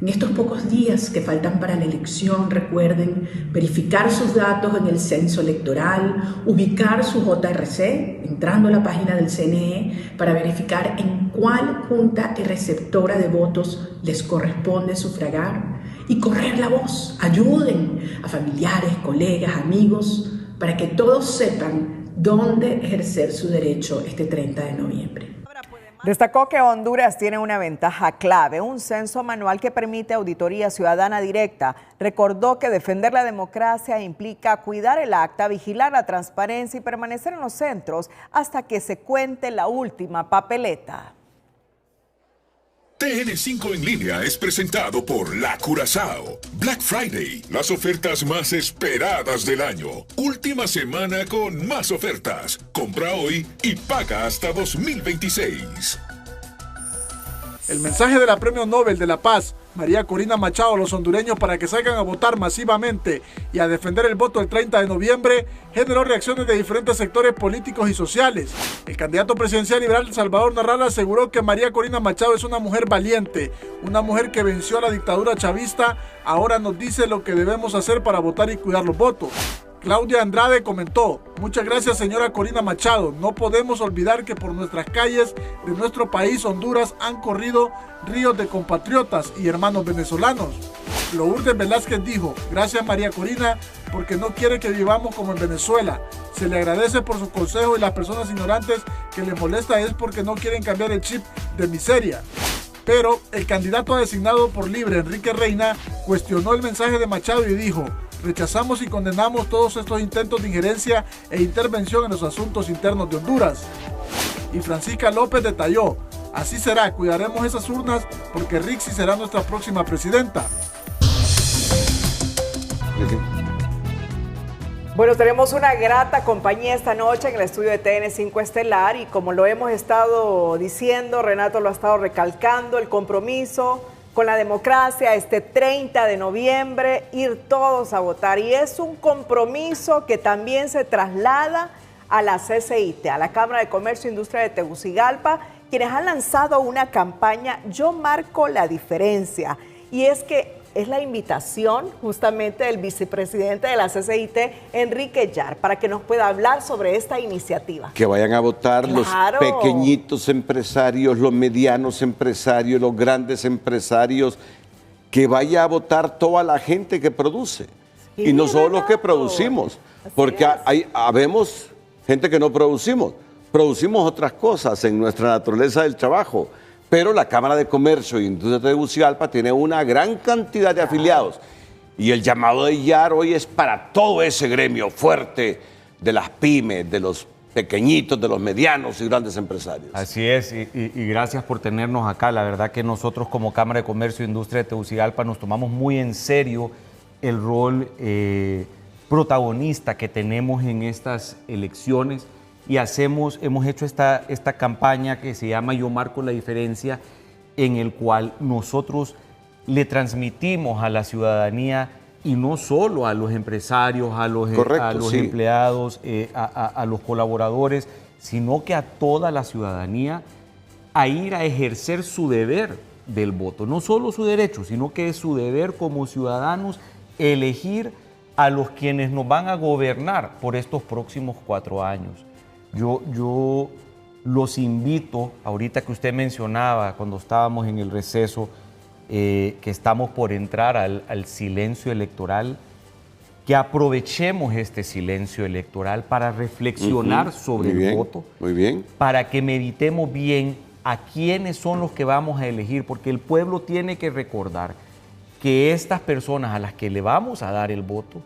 En estos pocos días que faltan para la elección, recuerden verificar sus datos en el censo electoral, ubicar su JRC, entrando a la página del CNE para verificar en cuál junta y receptora de votos les corresponde sufragar y correr la voz. Ayuden a familiares, colegas, amigos, para que todos sepan dónde ejercer su derecho este 30 de noviembre. Destacó que Honduras tiene una ventaja clave, un censo manual que permite auditoría ciudadana directa. Recordó que defender la democracia implica cuidar el acta, vigilar la transparencia y permanecer en los centros hasta que se cuente la última papeleta. TN5 en línea es presentado por La Curazao. Black Friday, las ofertas más esperadas del año. Última semana con más ofertas. Compra hoy y paga hasta 2026. El mensaje de la Premio Nobel de la Paz, María Corina Machado, a los hondureños para que salgan a votar masivamente y a defender el voto el 30 de noviembre, generó reacciones de diferentes sectores políticos y sociales. El candidato presidencial liberal Salvador Narrala aseguró que María Corina Machado es una mujer valiente, una mujer que venció a la dictadura chavista, ahora nos dice lo que debemos hacer para votar y cuidar los votos. Claudia Andrade comentó: muchas gracias señora Corina Machado, no podemos olvidar que por nuestras calles de nuestro país Honduras han corrido ríos de compatriotas y hermanos venezolanos. Lourdes Velázquez dijo: gracias María Corina porque no quiere que vivamos como en Venezuela, se le agradece por sus consejos y las personas ignorantes que le molesta es porque no quieren cambiar el chip de miseria. Pero el candidato designado por Libre, Enrique Reina, cuestionó el mensaje de Machado y dijo: rechazamos y condenamos todos estos intentos de injerencia e intervención en los asuntos internos de Honduras. Y Francisca López detalló: así será, cuidaremos esas urnas porque Rixi será nuestra próxima presidenta. Bueno, tenemos una grata compañía esta noche en el estudio de TN5 Estelar y como lo hemos estado diciendo, Renato lo ha estado recalcando, el compromiso con la democracia este 30 de noviembre, ir todos a votar. Y es un compromiso que también se traslada a la CCIT, a la Cámara de Comercio e Industria de Tegucigalpa, quienes han lanzado una campaña Yo Marco la Diferencia. Y es que es la invitación justamente del vicepresidente de la CCIT, Enrique Yar, para que nos pueda hablar sobre esta iniciativa. Que vayan a votar Claro. los pequeñitos empresarios, los medianos empresarios, los grandes empresarios, que vaya a votar toda la gente que produce. Sí, y no solo los que Renato. producimos, porque habemos gente que no producimos otras cosas en nuestra naturaleza del trabajo. Pero la Cámara de Comercio e Industria de Tegucigalpa tiene una gran cantidad de afiliados. Y el llamado de Yar hoy es para todo ese gremio fuerte de las pymes, de los pequeñitos, de los medianos y grandes empresarios. Así es, y gracias por tenernos acá. La verdad que nosotros como Cámara de Comercio e Industria de Tegucigalpa nos tomamos muy en serio el rol protagonista que tenemos en estas elecciones. Y hemos hecho esta campaña que se llama Yo Marco la Diferencia, en el cual nosotros le transmitimos a la ciudadanía, y no solo a los empresarios, a los empleados, a los colaboradores, sino que a toda la ciudadanía, a ir a ejercer su deber del voto. No solo su derecho, sino que es su deber como ciudadanos elegir a los quienes nos van a gobernar por estos próximos 4 años. Yo los invito, ahorita que usted mencionaba, cuando estábamos en el receso, que estamos por entrar al silencio electoral, que aprovechemos este silencio electoral para reflexionar sobre el voto, muy bien, para que meditemos bien a quiénes son los que vamos a elegir, porque el pueblo tiene que recordar que estas personas a las que le vamos a dar el voto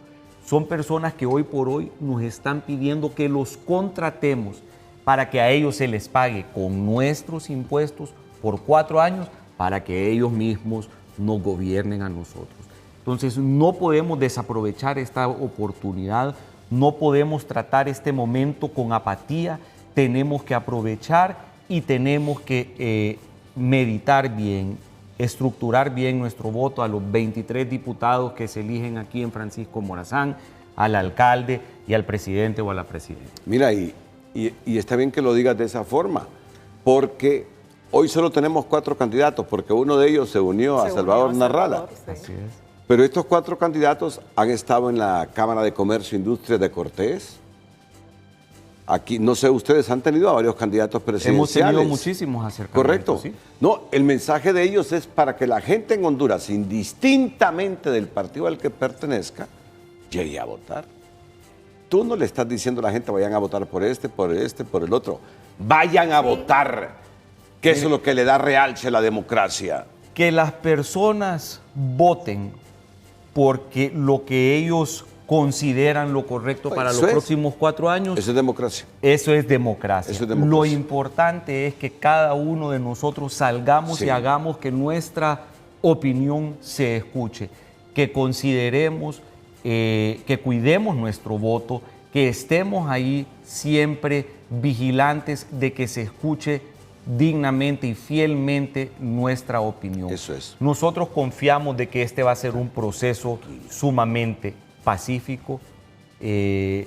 son personas que hoy por hoy nos están pidiendo que los contratemos para que a ellos se les pague con nuestros impuestos por 4 años para que ellos mismos nos gobiernen a nosotros. Entonces no podemos desaprovechar esta oportunidad, no podemos tratar este momento con apatía, tenemos que aprovechar y tenemos que meditar bien, estructurar bien nuestro voto a los 23 diputados que se eligen aquí en Francisco Morazán, al alcalde y al presidente o a la presidenta. Mira, y está bien que lo digas de esa forma, porque hoy solo tenemos 4 candidatos, porque uno de ellos se unió a Salvador Narrala. Así es. Pero estos 4 candidatos han estado en la Cámara de Comercio e Industria de Cortés. Aquí, no sé, ustedes han tenido a varios candidatos presidenciales. Hemos tenido muchísimos acercamientos. Correcto. ¿Sí? No, el mensaje de ellos es para que la gente en Honduras, indistintamente del partido al que pertenezca, llegue a votar. Tú no le estás diciendo a la gente vayan a votar por este, por el otro. Vayan a votar, que eso es lo que le da realce a la democracia. Que las personas voten porque lo que ellos consideran lo correcto para los próximos 4 años. Eso es democracia. Eso es democracia. Eso es democracia. Lo importante es que cada uno de nosotros salgamos y hagamos que nuestra opinión se escuche, que consideremos, que cuidemos nuestro voto, que estemos ahí siempre vigilantes de que se escuche dignamente y fielmente nuestra opinión. Eso es. Nosotros confiamos de que este va a ser un proceso sumamente pacífico, de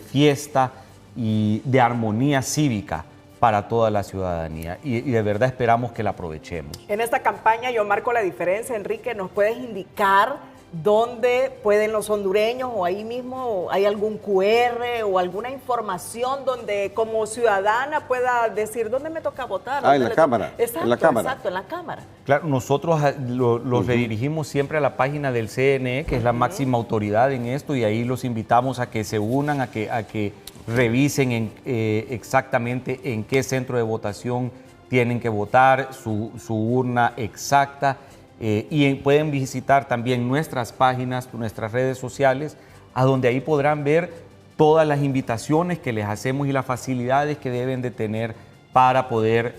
fiesta y de armonía cívica para toda la ciudadanía. Y de verdad esperamos que la aprovechemos. En esta campaña Yo Marco la Diferencia, Enrique, ¿nos puedes indicar dónde pueden los hondureños o ahí mismo hay algún QR o alguna información donde como ciudadana pueda decir dónde me toca votar? En la Cámara. Exacto, en la Cámara. Exacto, en la Cámara. Claro, nosotros los redirigimos siempre a la página del CNE, que es la máxima autoridad en esto, y ahí los invitamos a que se unan, a que revisen exactamente en qué centro de votación tienen que votar, su urna exacta. Y pueden visitar también nuestras páginas, nuestras redes sociales, a donde ahí podrán ver todas las invitaciones que les hacemos y las facilidades que deben de tener para poder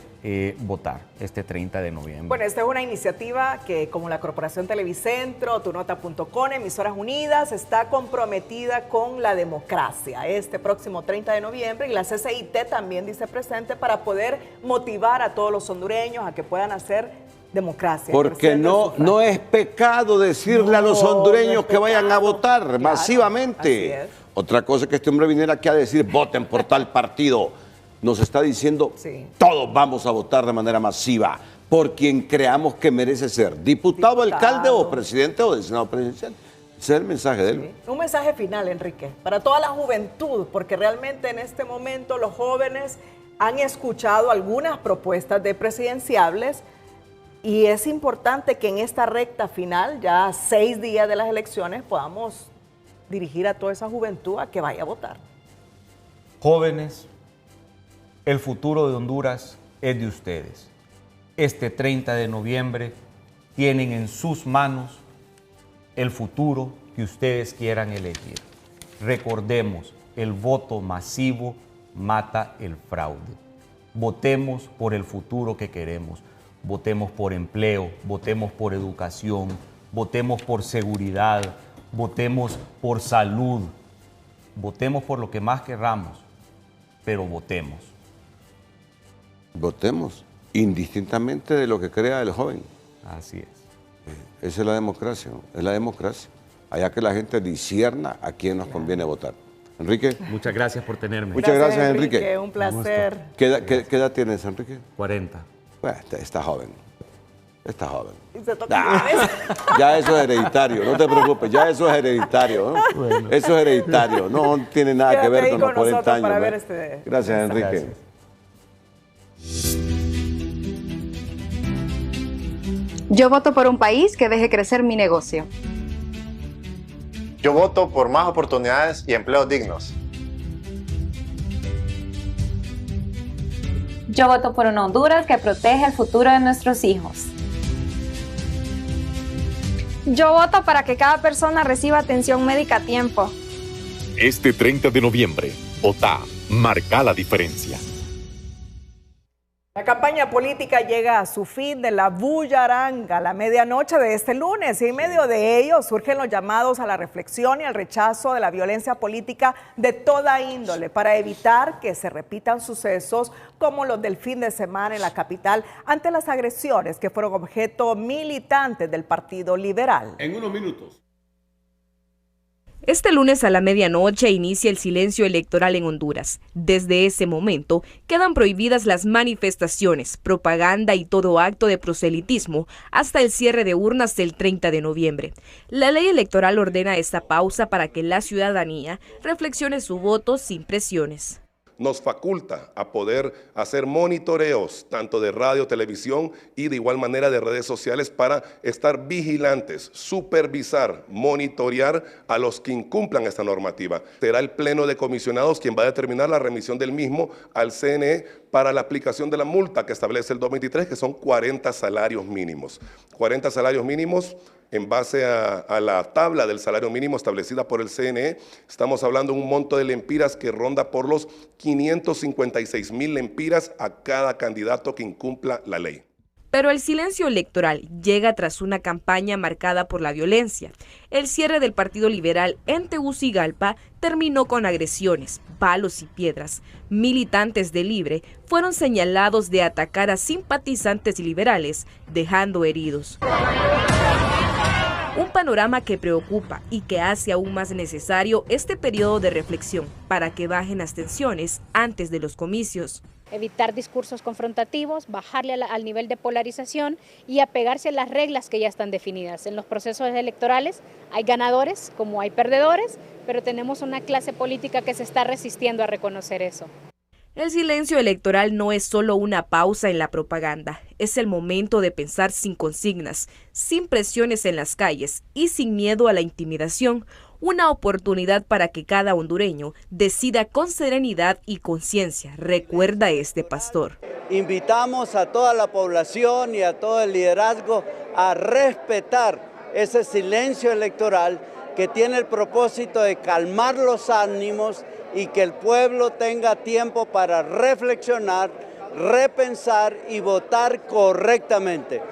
votar este 30 de noviembre. Bueno, esta es una iniciativa que, como la Corporación Televicentro, tunota.com, Emisoras Unidas, está comprometida con la democracia este próximo 30 de noviembre, y la CCIT también dice presente para poder motivar a todos los hondureños a que puedan hacer democracia. Porque no es pecado decirle a los hondureños que vayan a votar masivamente. Otra cosa que este hombre viniera aquí a decir, voten por tal partido. Nos está diciendo, todos vamos a votar de manera masiva por quien creamos que merece ser diputado, alcalde o presidente o designado presidencial. Ese es el mensaje de él. Un mensaje final, Enrique, para toda la juventud, porque realmente en este momento los jóvenes han escuchado algunas propuestas de presidenciables. Y es importante que en esta recta final, ya a 6 días de las elecciones, podamos dirigir a toda esa juventud a que vaya a votar. Jóvenes, el futuro de Honduras es de ustedes. Este 30 de noviembre tienen en sus manos el futuro que ustedes quieran elegir. Recordemos, el voto masivo mata el fraude. Votemos por el futuro que queremos. Votemos por empleo, votemos por educación, votemos por seguridad, votemos por salud, votemos por lo que más querramos, pero votemos. Votemos, indistintamente de lo que crea el joven. Así es. Esa es la democracia, ¿no? Es la democracia. Allá que la gente discierna a quién nos conviene votar. Enrique. Muchas gracias por tenerme. Muchas gracias, Enrique. Un placer. ¿Qué edad tienes, Enrique? 40. Bueno, está joven. Está joven. Ya eso es hereditario, no te preocupes, ya eso es hereditario. ¿No? Bueno. Eso es hereditario, no tiene nada que ver con los 40 años. Para ver Gracias, Enrique. Gracias. Yo voto por un país que deje crecer mi negocio. Yo voto por más oportunidades y empleos dignos. Yo voto por una Honduras que protege el futuro de nuestros hijos. Yo voto para que cada persona reciba atención médica a tiempo. Este 30 de noviembre, vota, marca la diferencia. La campaña política llega a su fin de la bullaranga, la medianoche de este lunes, y en medio de ello surgen los llamados a la reflexión y al rechazo de la violencia política de toda índole para evitar que se repitan sucesos como los del fin de semana en la capital ante las agresiones que fueron objeto militantes del Partido Liberal. En unos minutos. Este lunes a la medianoche inicia el silencio electoral en Honduras. Desde ese momento quedan prohibidas las manifestaciones, propaganda y todo acto de proselitismo hasta el cierre de urnas del 30 de noviembre. La ley electoral ordena esta pausa para que la ciudadanía reflexione su voto sin presiones. Nos faculta a poder hacer monitoreos tanto de radio, televisión y de igual manera de redes sociales para estar vigilantes, supervisar, monitorear a los que incumplan esta normativa. Será el Pleno de Comisionados quien va a determinar la remisión del mismo al CNE para la aplicación de la multa que establece el 223, que son 40 salarios mínimos. 40 salarios mínimos en base a la tabla del salario mínimo establecida por el CNE, estamos hablando de un monto de lempiras que ronda por los 556,000 lempiras a cada candidato que incumpla la ley. Pero el silencio electoral llega tras una campaña marcada por la violencia. El cierre del Partido Liberal en Tegucigalpa terminó con agresiones, palos y piedras. Militantes de Libre fueron señalados de atacar a simpatizantes liberales, dejando heridos. Un panorama que preocupa y que hace aún más necesario este periodo de reflexión para que bajen las tensiones antes de los comicios. Evitar discursos confrontativos, bajarle al nivel de polarización y apegarse a las reglas que ya están definidas. En los procesos electorales hay ganadores como hay perdedores, pero tenemos una clase política que se está resistiendo a reconocer eso. El silencio electoral no es solo una pausa en la propaganda, es el momento de pensar sin consignas, sin presiones en las calles y sin miedo a la intimidación. Una oportunidad para que cada hondureño decida con serenidad y conciencia, recuerda este pastor. Invitamos a toda la población y a todo el liderazgo a respetar ese silencio electoral que tiene el propósito de calmar los ánimos y que el pueblo tenga tiempo para reflexionar, repensar y votar correctamente.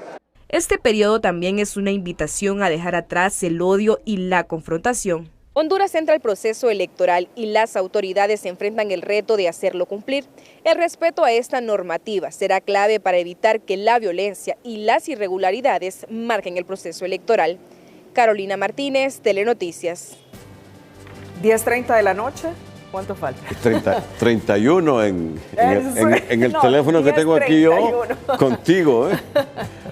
Este periodo también es una invitación a dejar atrás el odio y la confrontación. Honduras entra al proceso electoral y las autoridades enfrentan el reto de hacerlo cumplir. El respeto a esta normativa será clave para evitar que la violencia y las irregularidades marquen el proceso electoral. Carolina Martínez, Telenoticias. 10:30 de la noche. ¿Cuánto falta? 31 en el teléfono que tengo aquí yo, contigo.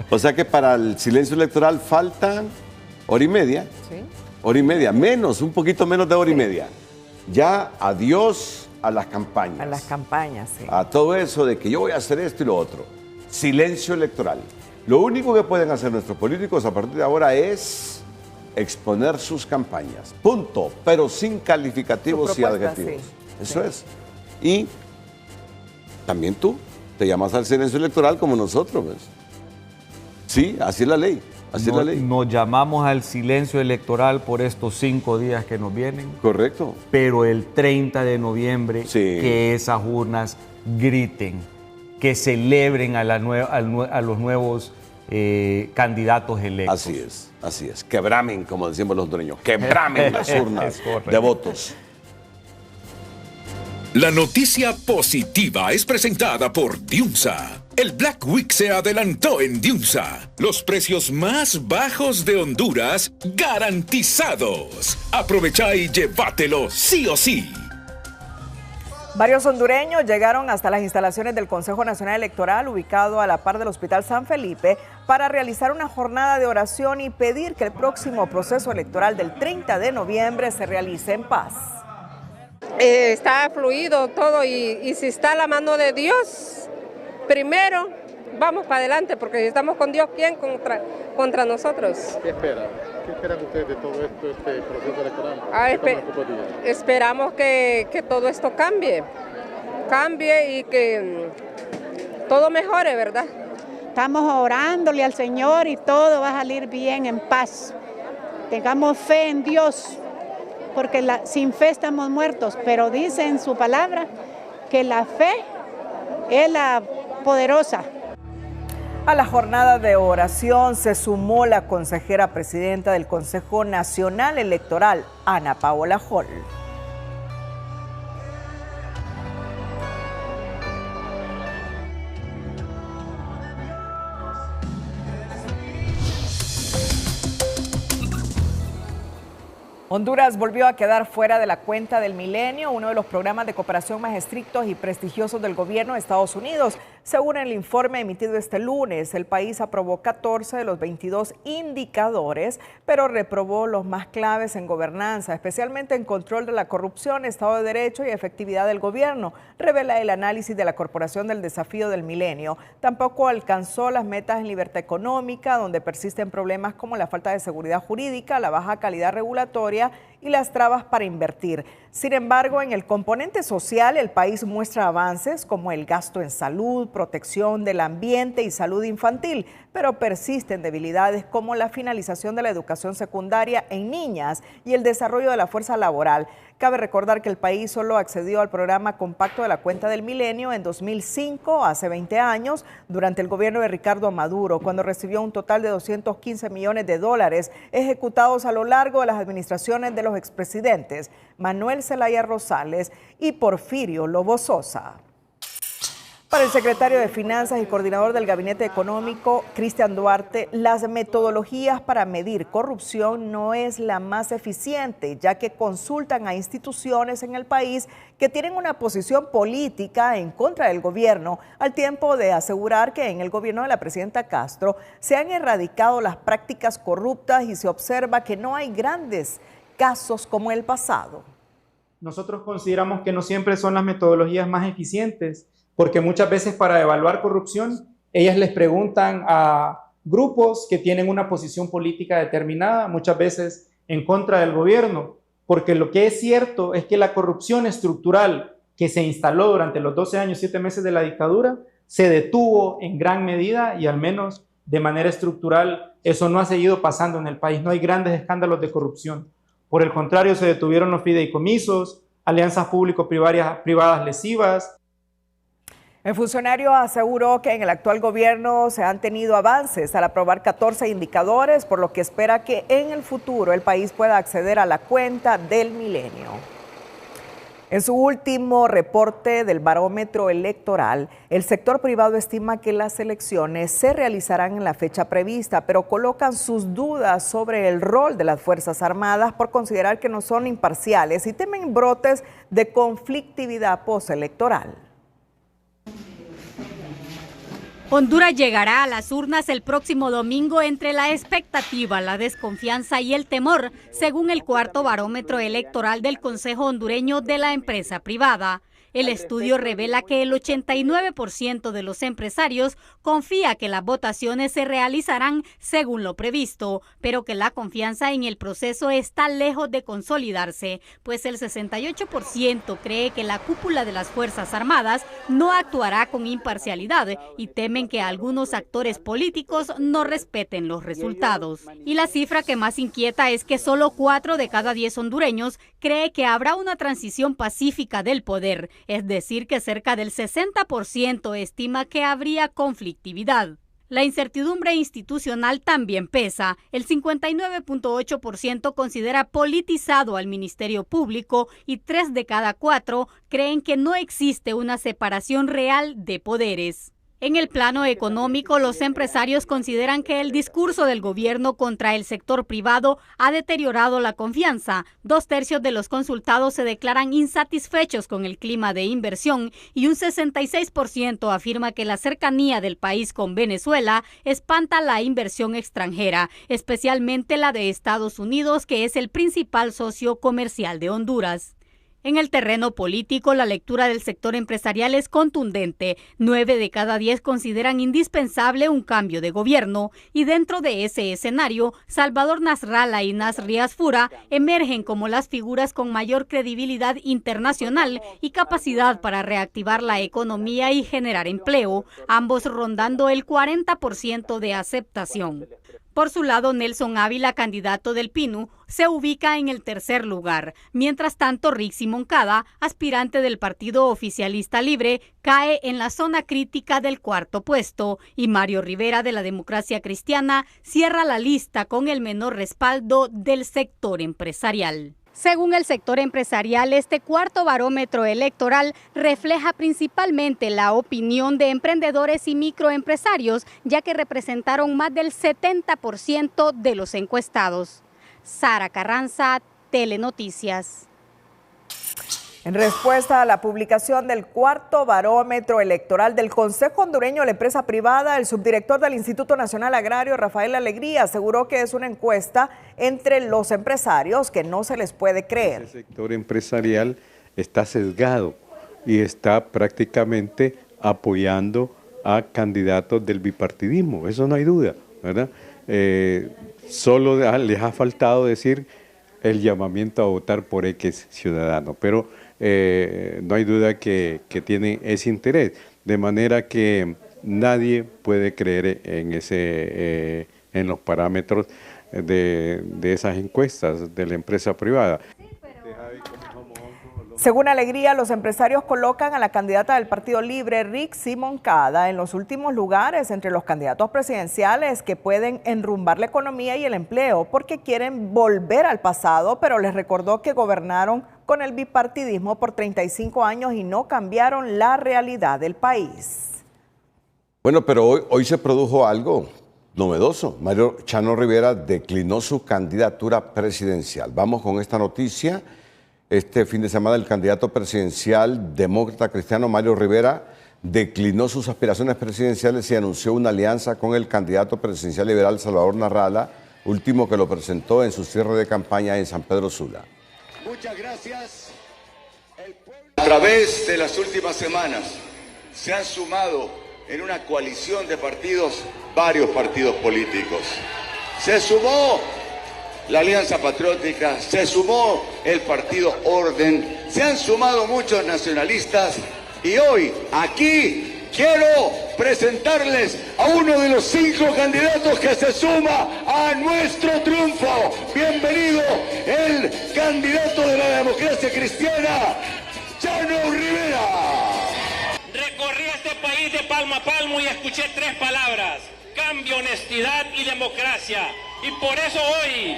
O sea que para el silencio electoral faltan hora y media. Sí. Hora y media, un poquito menos de hora y media. Ya adiós a las campañas. A las campañas, sí. A todo eso de que yo voy a hacer esto y lo otro. Silencio electoral. Lo único que pueden hacer nuestros políticos a partir de ahora es exponer sus campañas, punto, pero sin calificativos y adjetivos. Sí. Eso es. Y también tú te llamas al silencio electoral como nosotros, ¿ves? Sí, así es la ley. Así es la ley. Nos llamamos al silencio electoral por estos 5 días que nos vienen. Correcto. Pero el 30 de noviembre, que esas urnas griten, que celebren a los nuevos candidatos electos. Así es. Que bramen, como decimos los hondureños, que bramen las urnas de votos. La noticia positiva es presentada por Diunsa. El Black Week se adelantó en Diunsa. Los precios más bajos de Honduras garantizados. Aprovecha y llévatelo sí o sí. Varios hondureños llegaron hasta las instalaciones del Consejo Nacional Electoral, ubicado a la par del Hospital San Felipe, para realizar una jornada de oración y pedir que el próximo proceso electoral del 30 de noviembre se realice en paz. Está fluido todo y si está la mano de Dios, primero vamos para adelante, porque si estamos con Dios, ¿quién contra nosotros? ¿Qué esperan? ¿Qué esperan ustedes de todo esto, este proceso electoral? Esperamos que todo esto cambie y que todo mejore, ¿verdad? Estamos orándole al Señor y todo va a salir bien, en paz. Tengamos fe en Dios, porque sin fe estamos muertos, pero dice en su palabra que la fe es la poderosa. A la jornada de oración se sumó la consejera presidenta del Consejo Nacional Electoral, Ana Paola Hall. Honduras volvió a quedar fuera de la cuenta del milenio, uno de los programas de cooperación más estrictos y prestigiosos del gobierno de Estados Unidos. Según el informe emitido este lunes, el país aprobó 14 de los 22 indicadores, pero reprobó los más claves en gobernanza, especialmente en control de la corrupción, Estado de Derecho y efectividad del gobierno, revela el análisis de la Corporación del Desafío del Milenio. Tampoco alcanzó las metas en libertad económica, donde persisten problemas como la falta de seguridad jurídica, la baja calidad regulatoria y las trabas para invertir. Sin embargo, en el componente social, el país muestra avances como el gasto en salud, protección del ambiente y salud infantil, pero persisten debilidades como la finalización de la educación secundaria en niñas y el desarrollo de la fuerza laboral. Cabe recordar que el país solo accedió al programa compacto de la cuenta del milenio en 2005, hace 20 años, durante el gobierno de Ricardo Maduro, cuando recibió un total de 215 millones de dólares ejecutados a lo largo de las administraciones de los expresidentes Manuel Zelaya Rosales y Porfirio Lobo Sosa. Para el secretario de Finanzas y coordinador del Gabinete Económico, Cristian Duarte, las metodologías para medir corrupción no es la más eficiente, ya que consultan a instituciones en el país que tienen una posición política en contra del gobierno, al tiempo de asegurar que en el gobierno de la presidenta Castro se han erradicado las prácticas corruptas y se observa que no hay grandes casos como el pasado. Nosotros consideramos que no siempre son las metodologías más eficientes, porque muchas veces para evaluar corrupción, ellas les preguntan a grupos que tienen una posición política determinada, muchas veces en contra del gobierno, porque lo que es cierto es que la corrupción estructural que se instaló durante los 12 años, 7 meses de la dictadura, se detuvo en gran medida y al menos de manera estructural eso no ha seguido pasando en el país, no hay grandes escándalos de corrupción. Por el contrario, se detuvieron los fideicomisos, alianzas público-privadas lesivas. El funcionario aseguró que en el actual gobierno se han tenido avances al aprobar 14 indicadores, por lo que espera que en el futuro el país pueda acceder a la cuenta del milenio. En su último reporte del barómetro electoral, el sector privado estima que las elecciones se realizarán en la fecha prevista, pero colocan sus dudas sobre el rol de las Fuerzas Armadas por considerar que no son imparciales y temen brotes de conflictividad postelectoral. Honduras llegará a las urnas el próximo domingo entre la expectativa, la desconfianza y el temor, según el cuarto barómetro electoral del Consejo Hondureño de la Empresa Privada. El estudio revela que el 89% de los empresarios confía que las votaciones se realizarán según lo previsto, pero que la confianza en el proceso está lejos de consolidarse, pues el 68% cree que la cúpula de las Fuerzas Armadas no actuará con imparcialidad y temen que algunos actores políticos no respeten los resultados. Y la cifra que más inquieta es que solo 4 de cada 10 hondureños cree que habrá una transición pacífica del poder. Es decir, que cerca del 60% estima que habría conflictividad. La incertidumbre institucional también pesa. El 59.8% considera politizado al Ministerio Público y 3 de cada 4 creen que no existe una separación real de poderes. En el plano económico, los empresarios consideran que el discurso del gobierno contra el sector privado ha deteriorado la confianza. 2/3 de los consultados se declaran insatisfechos con el clima de inversión y un 66% afirma que la cercanía del país con Venezuela espanta la inversión extranjera, especialmente la de Estados Unidos, que es el principal socio comercial de Honduras. En el terreno político, la lectura del sector empresarial es contundente. 9 de cada 10 consideran indispensable un cambio de gobierno. Y dentro de ese escenario, Salvador Nasralla y Nasri Asfura emergen como las figuras con mayor credibilidad internacional y capacidad para reactivar la economía y generar empleo, ambos rondando el 40% de aceptación. Por su lado, Nelson Ávila, candidato del PINU, se ubica en el tercer lugar. Mientras tanto, Rixi Moncada, aspirante del Partido Oficialista Libre, cae en la zona crítica del cuarto puesto. Y Mario Rivera, de la Democracia Cristiana, cierra la lista con el menor respaldo del sector empresarial. Según el sector empresarial, este cuarto barómetro electoral refleja principalmente la opinión de emprendedores y microempresarios, ya que representaron más del 70% de los encuestados. Sara Carranza, Telenoticias. En respuesta a la publicación del cuarto barómetro electoral del Consejo Hondureño de la Empresa Privada, el subdirector del Instituto Nacional Agrario, Rafael Alegría, aseguró que es una encuesta entre los empresarios que no se les puede creer. El sector empresarial está sesgado y está prácticamente apoyando a candidatos del bipartidismo, eso no hay duda, ¿verdad? Solo les ha faltado decir el llamamiento a votar por X ciudadano, pero no hay duda que tienen ese interés. de manera que nadie puede creer en los parámetros de esas encuestas de la empresa privada. Según Alegría, los empresarios colocan a la candidata del Partido Libre, Rixi Moncada, en los últimos lugares entre los candidatos presidenciales que pueden enrumbar la economía y el empleo porque quieren volver al pasado, pero les recordó que gobernaron con el bipartidismo por 35 años y no cambiaron la realidad del país. Bueno, pero hoy se produjo algo novedoso. Mario Chano Rivera declinó su candidatura presidencial. Vamos con esta noticia. Este fin de semana el candidato presidencial demócrata cristiano Mario Rivera declinó sus aspiraciones presidenciales y anunció una alianza con el candidato presidencial liberal Salvador Narrala, último que lo presentó en su cierre de campaña en San Pedro Sula. Muchas gracias. A través de las últimas semanas se han sumado en una coalición de partidos varios partidos políticos. Se sumó la Alianza Patriótica, se sumó el Partido Orden, se han sumado muchos nacionalistas y hoy aquí quiero presentarles a uno de los 5 candidatos que se suma a nuestro triunfo. Bienvenido el candidato de la democracia cristiana, Chano Rivera. Recorrí este país de palmo a palmo y escuché 3 palabras: cambio, honestidad y democracia. Y por eso hoy,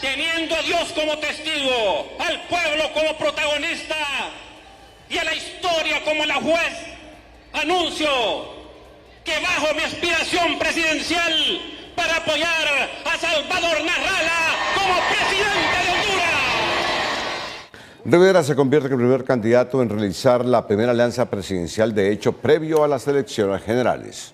teniendo a Dios como testigo, al pueblo como protagonista y a la historia como la juez, anuncio que bajo mi aspiración presidencial para apoyar a Salvador Narrala como presidente de Honduras. Rivera se convierte en el primer candidato en realizar la primera alianza presidencial, de hecho, previo a las elecciones generales.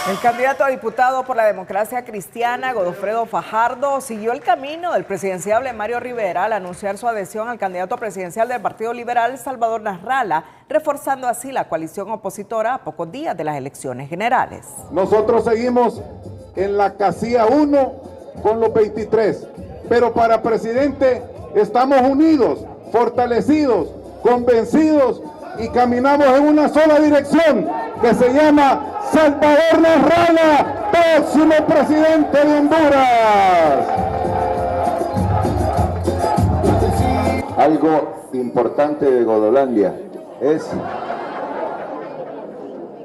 El candidato a diputado por la democracia cristiana, Godofredo Fajardo, siguió el camino del presidenciable Mario Rivera al anunciar su adhesión al candidato presidencial del Partido Liberal, Salvador Narrala, reforzando así la coalición opositora a pocos días de las elecciones generales. Nosotros seguimos en la casilla 1 con los 23, pero para presidente estamos unidos, fortalecidos, convencidos y caminamos en una sola dirección que se llama Salvador Narrala, próximo presidente de Honduras. Algo importante de Godolandia es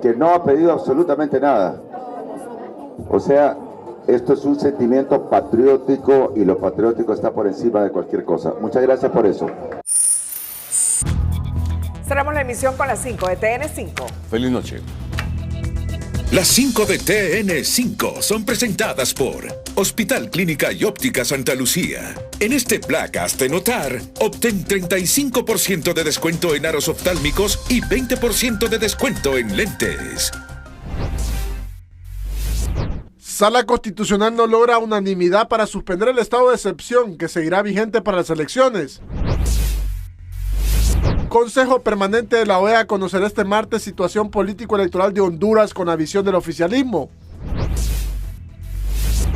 que no ha pedido absolutamente nada. O sea, esto es un sentimiento patriótico y lo patriótico está por encima de cualquier cosa. Muchas gracias por eso. Cerramos la emisión con las 5 de TN5. Feliz noche. Las 5 de TN5 son presentadas por Hospital Clínica y Óptica Santa Lucía. En este Black Hazte Notar, obtén 35% de descuento en aros oftálmicos y 20% de descuento en lentes. Sala Constitucional no logra unanimidad para suspender el estado de excepción que seguirá vigente para las elecciones. Consejo Permanente de la OEA conocerá este martes situación político-electoral de Honduras con la visión del oficialismo.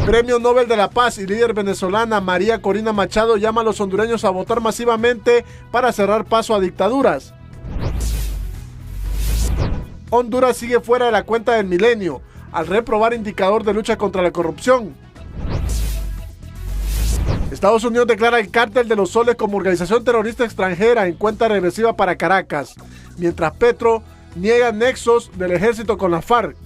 Premio Nobel de la Paz y líder venezolana María Corina Machado llama a los hondureños a votar masivamente para cerrar paso a dictaduras. Honduras sigue fuera de la cuenta del milenio al reprobar indicador de lucha contra la corrupción. Estados Unidos declara el Cártel de los Soles como organización terrorista extranjera en cuenta regresiva para Caracas, mientras Petro niega nexos del ejército con la FARC.